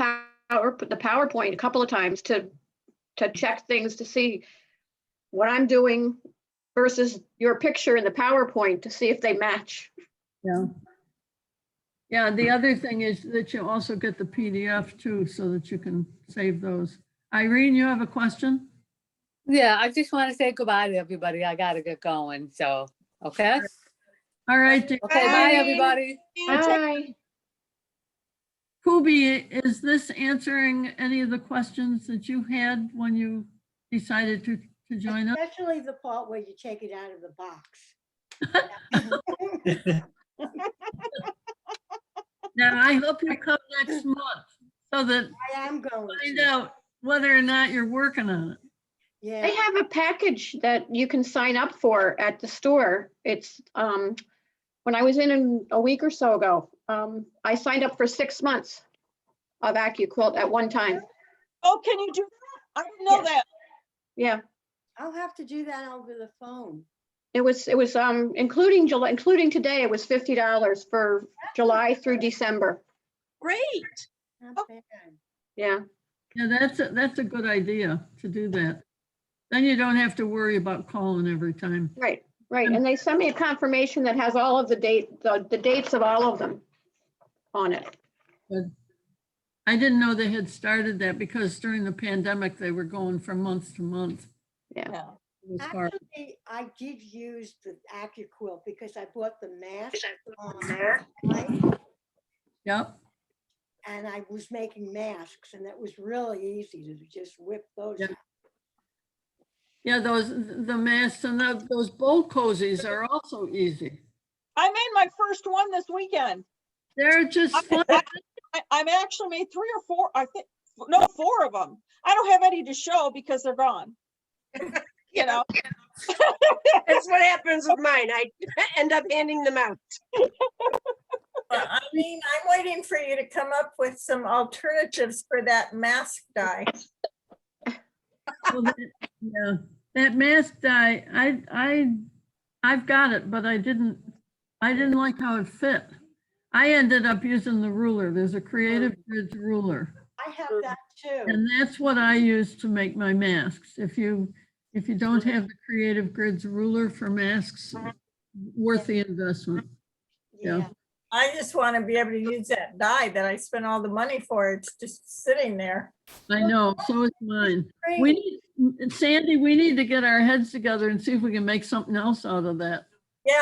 Speaker 11: PowerPoint a couple of times to check things to see what I'm doing versus your picture in the PowerPoint to see if they match.
Speaker 1: Yeah. Yeah, the other thing is that you also get the PDF too, so that you can save those. Irene, you have a question?
Speaker 9: Yeah, I just want to say goodbye to everybody. I got to get going. So, okay.
Speaker 1: All right.
Speaker 9: Okay, bye, everybody.
Speaker 11: Bye.
Speaker 1: Kubi, is this answering any of the questions that you had when you decided to join us?
Speaker 4: Especially the part where you take it out of the box.
Speaker 1: Now, I hope you come next month so that
Speaker 4: I am going
Speaker 1: find
Speaker 4: to.
Speaker 1: out whether or not you're working on it.
Speaker 4: Yeah.
Speaker 11: They have a package that you can sign up for at the store. It's when I was in a week or so ago, I signed up for 6 months of Accuquilt at one time.
Speaker 5: Oh, can you do that? I didn't know that.
Speaker 11: Yeah,
Speaker 4: I'll have to do that over the phone.
Speaker 11: it was including July, including today, it was $50 for July through December.
Speaker 5: Great.
Speaker 4: Not bad.
Speaker 11: Yeah.
Speaker 1: Yeah, that's a good idea to do that. Then you don't have to worry about calling every time.
Speaker 11: Right. And they sent me a confirmation that has all of the dates of all of them on it.
Speaker 1: But I didn't know they had started that because during the pandemic, they were going from month to month.
Speaker 11: Yeah.
Speaker 1: It was hard.
Speaker 4: Actually, I did use the Accuquilt because I bought the mask
Speaker 1: Yep.
Speaker 4: and I was making masks, and that was really easy to just whip those
Speaker 1: Yeah.
Speaker 4: out.
Speaker 1: Yeah, the masks and those bowl cozies are also easy.
Speaker 5: I made my first one this weekend.
Speaker 1: They're just fun.
Speaker 5: I've actually made 3 or 4, I think, no, 4 of them. I don't have any to show because they're gone.
Speaker 6: That's what happens with mine. I end up handing them out.
Speaker 3: I mean, I'm waiting for you to come up with some alternatives for that mask dye.
Speaker 1: Well, that mask dye, I've got it, but I didn't like how it fit. I ended up using the ruler. There's a Creative Grids ruler,
Speaker 4: I have that too.
Speaker 1: and that's what I use to make my masks. If you don't have the Creative Grids ruler for masks, worth the investment. Yeah.
Speaker 3: I just want to be able to use that dye that I spent all the money for. It's just sitting there.
Speaker 1: I know, so is mine. Sandy, we need to get our heads together and see if we can make something else out of that.
Speaker 3: Yeah,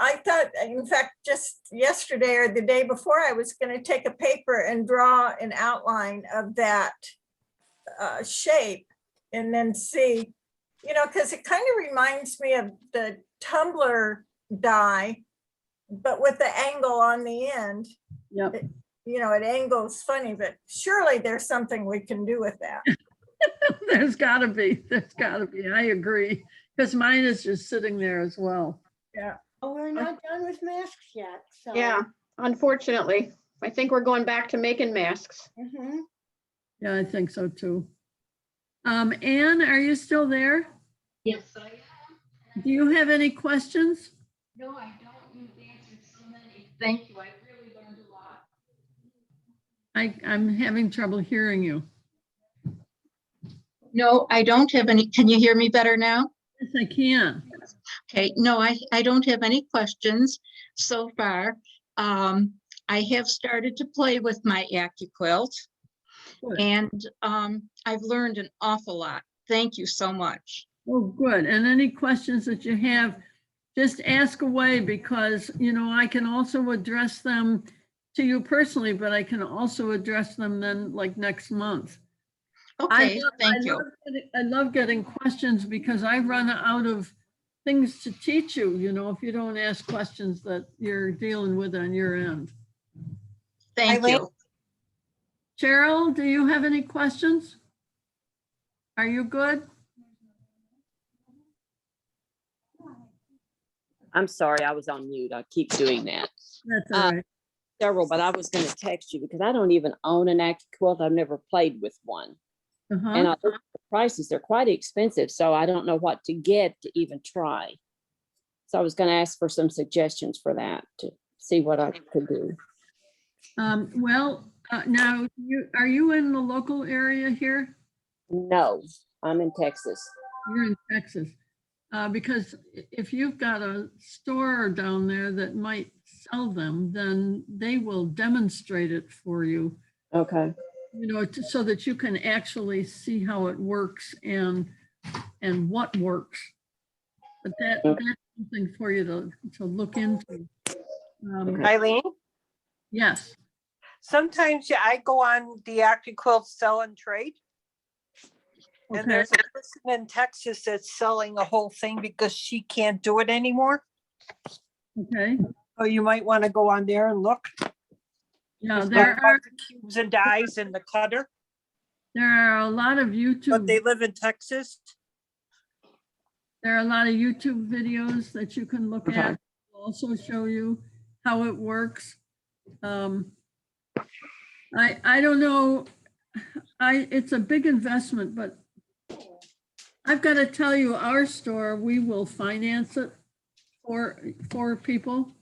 Speaker 3: I thought, in fact, just yesterday or the day before, I was going to take a paper and draw an outline of that shape and then see, because it kind of reminds me of the tumbler die, but with the angle on the end.
Speaker 1: Yep.
Speaker 3: It angles funny, but surely there's something we can do with that.
Speaker 1: There's gotta be, I agree. Because mine is just sitting there as well.
Speaker 3: Yeah.
Speaker 4: Oh, we're not done with masks yet, so.
Speaker 11: Yeah, unfortunately. I think we're going back to making masks.
Speaker 4: Mhm.
Speaker 1: Yeah, I think so too. Anne, are you still there?
Speaker 13: Yes, I am.
Speaker 1: Do you have any questions?
Speaker 13: No, I don't. You've answered so many. Thank you. I really learned a lot.
Speaker 1: I'm having trouble hearing you.
Speaker 13: No, I don't have any. Can you hear me better now?
Speaker 1: Yes, I can.
Speaker 13: Okay, no, I don't have any questions so far. I have started to play with my Accuquilt
Speaker 1: Good.
Speaker 13: and I've learned an awful lot. Thank you so much.
Speaker 1: Oh, good. And any questions that you have, just ask away because, you know, I can also address them to you personally, but I can also address them then like next month.
Speaker 13: Okay, thank you.
Speaker 1: I love getting questions because I run out of things to teach you, you know, if you don't ask questions that you're dealing with on your end.
Speaker 13: Thank you.
Speaker 1: Cheryl, do you have any questions? Are you good?
Speaker 14: I'm sorry, I was on mute. I keep doing that.
Speaker 1: That's all right.
Speaker 14: Several, but I was going to text you because I don't even own an Accuquilt. I've never played with one.
Speaker 1: Uh-huh.
Speaker 14: And I look at the prices, they're quite expensive. So I don't know what to get to even try. So I was going to ask for some suggestions for that to see what I could do.
Speaker 1: Now, are you in the local area here?
Speaker 14: No, I'm in Texas.
Speaker 1: You're in Texas. Because if you've got a store down there that might sell them, then they will demonstrate it for you.
Speaker 14: Okay.
Speaker 1: You know, so that you can actually see how it works and what works. But that's something for you to look into.
Speaker 8: Eileen,
Speaker 1: Yes.
Speaker 8: sometimes I go on the Accuquilt Sell and Trade. And
Speaker 1: Okay.
Speaker 8: there's a person in Texas that's selling a whole thing because she can't do it anymore.
Speaker 1: Okay.
Speaker 8: So you might want to go on there and look.
Speaker 1: Yeah,
Speaker 8: There's
Speaker 1: there are
Speaker 8: the cubes and dies and the cutter,
Speaker 1: a lot of
Speaker 8: but
Speaker 1: YouTube.
Speaker 8: they live in Texas.
Speaker 1: There are a lot of YouTube videos that you can look at. We'll also show you how it works. I don't know. It's a big investment, but I've got to tell you, our store, we will finance it for people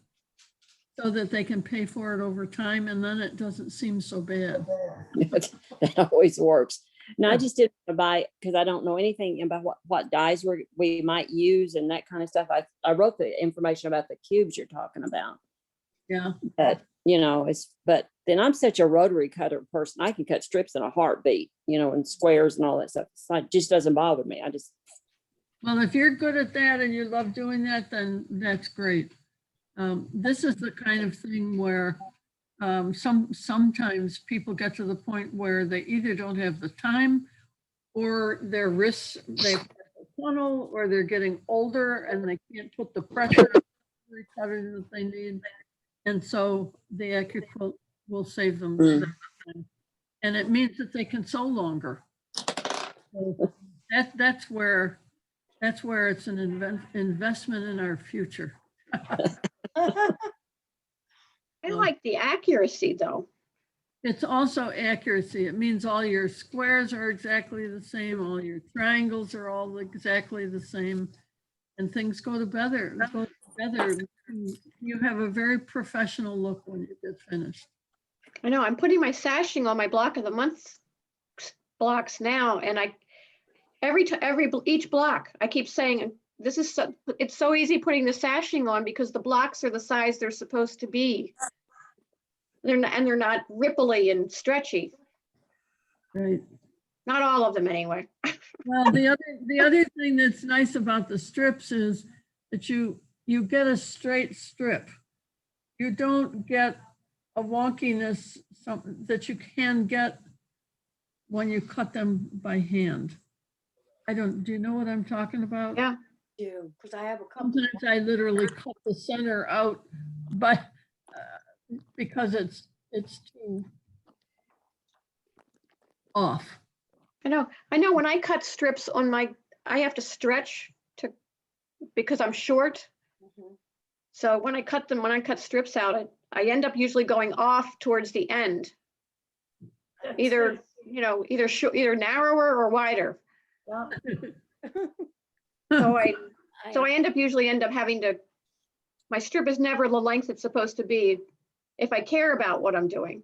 Speaker 1: so that they can pay for it over time, and then it doesn't seem so bad.
Speaker 14: That always works. No, I just didn't want to buy because I don't know anything about what dyes we might use and that kind of stuff. I wrote the information about the cubes you're talking about.
Speaker 1: Yeah.
Speaker 14: But you know, but then I'm such a rotary cutter person. I can cut strips in a heartbeat, you know, and squares and all that stuff. It just doesn't bother me.
Speaker 1: Well, if you're good at that and you love doing that, then that's great. This is the kind of thing where sometimes people get to the point where they either don't have the time or their wrists, they funnel, or they're getting older and they can't put the pressure on the cutters that they need. And so the Accuquilt will save them. And it means that they can sew longer. So that's where it's an investment in our future.
Speaker 11: I like the accuracy though.
Speaker 1: It's also accuracy. It means all your squares are exactly the same. All your triangles are all exactly the same. And things go together. You have a very professional look when you get finished.
Speaker 11: I know, I'm putting my sashing on my block of the month blocks now. And each block, I keep saying, it's so easy putting the sashing on because the blocks are the size they're supposed to be. They're not ripply and stretchy.
Speaker 1: Right.
Speaker 11: Not all of them anyway.
Speaker 1: Well, the other thing that's nice about the strips is that you get a straight strip. You don't get a wonkiness that you can get when you cut them by hand. Do you know what I'm talking about?
Speaker 11: Yeah.
Speaker 4: Because I have a couple.
Speaker 1: Sometimes I literally cut the center out, but because it's too off.
Speaker 11: I know when I cut strips on I have to stretch because I'm short. So when I cut them, when I cut strips out, I end up usually going off towards the end, either, you know, either narrower or wider.
Speaker 3: Yeah.
Speaker 11: So I usually end up having to, my strip is never the length it's supposed to be if I care about what I'm doing.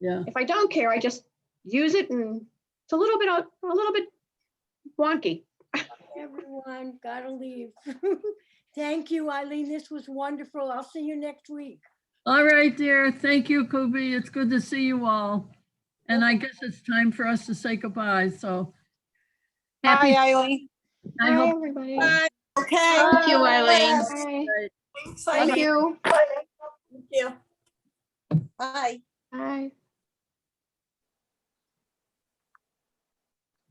Speaker 1: Yeah.
Speaker 11: If I don't care, I just use it, and it's a little bit wonky.
Speaker 4: Everyone gotta leave. Thank you, Eileen. This was wonderful. I'll see you next week.
Speaker 1: All right, dear. Thank you, Kubi. It's good to see you all. And I guess it's time for us to say goodbye. So happy.
Speaker 8: Hi, Eileen.
Speaker 1: I
Speaker 11: Bye,
Speaker 1: hope.
Speaker 11: everybody.
Speaker 3: Okay.
Speaker 13: Thank you, Eileen.
Speaker 11: Bye.
Speaker 3: Thanks,
Speaker 11: Thank
Speaker 3: Eileen.
Speaker 11: you.
Speaker 3: Thank you. Bye.
Speaker 11: Bye.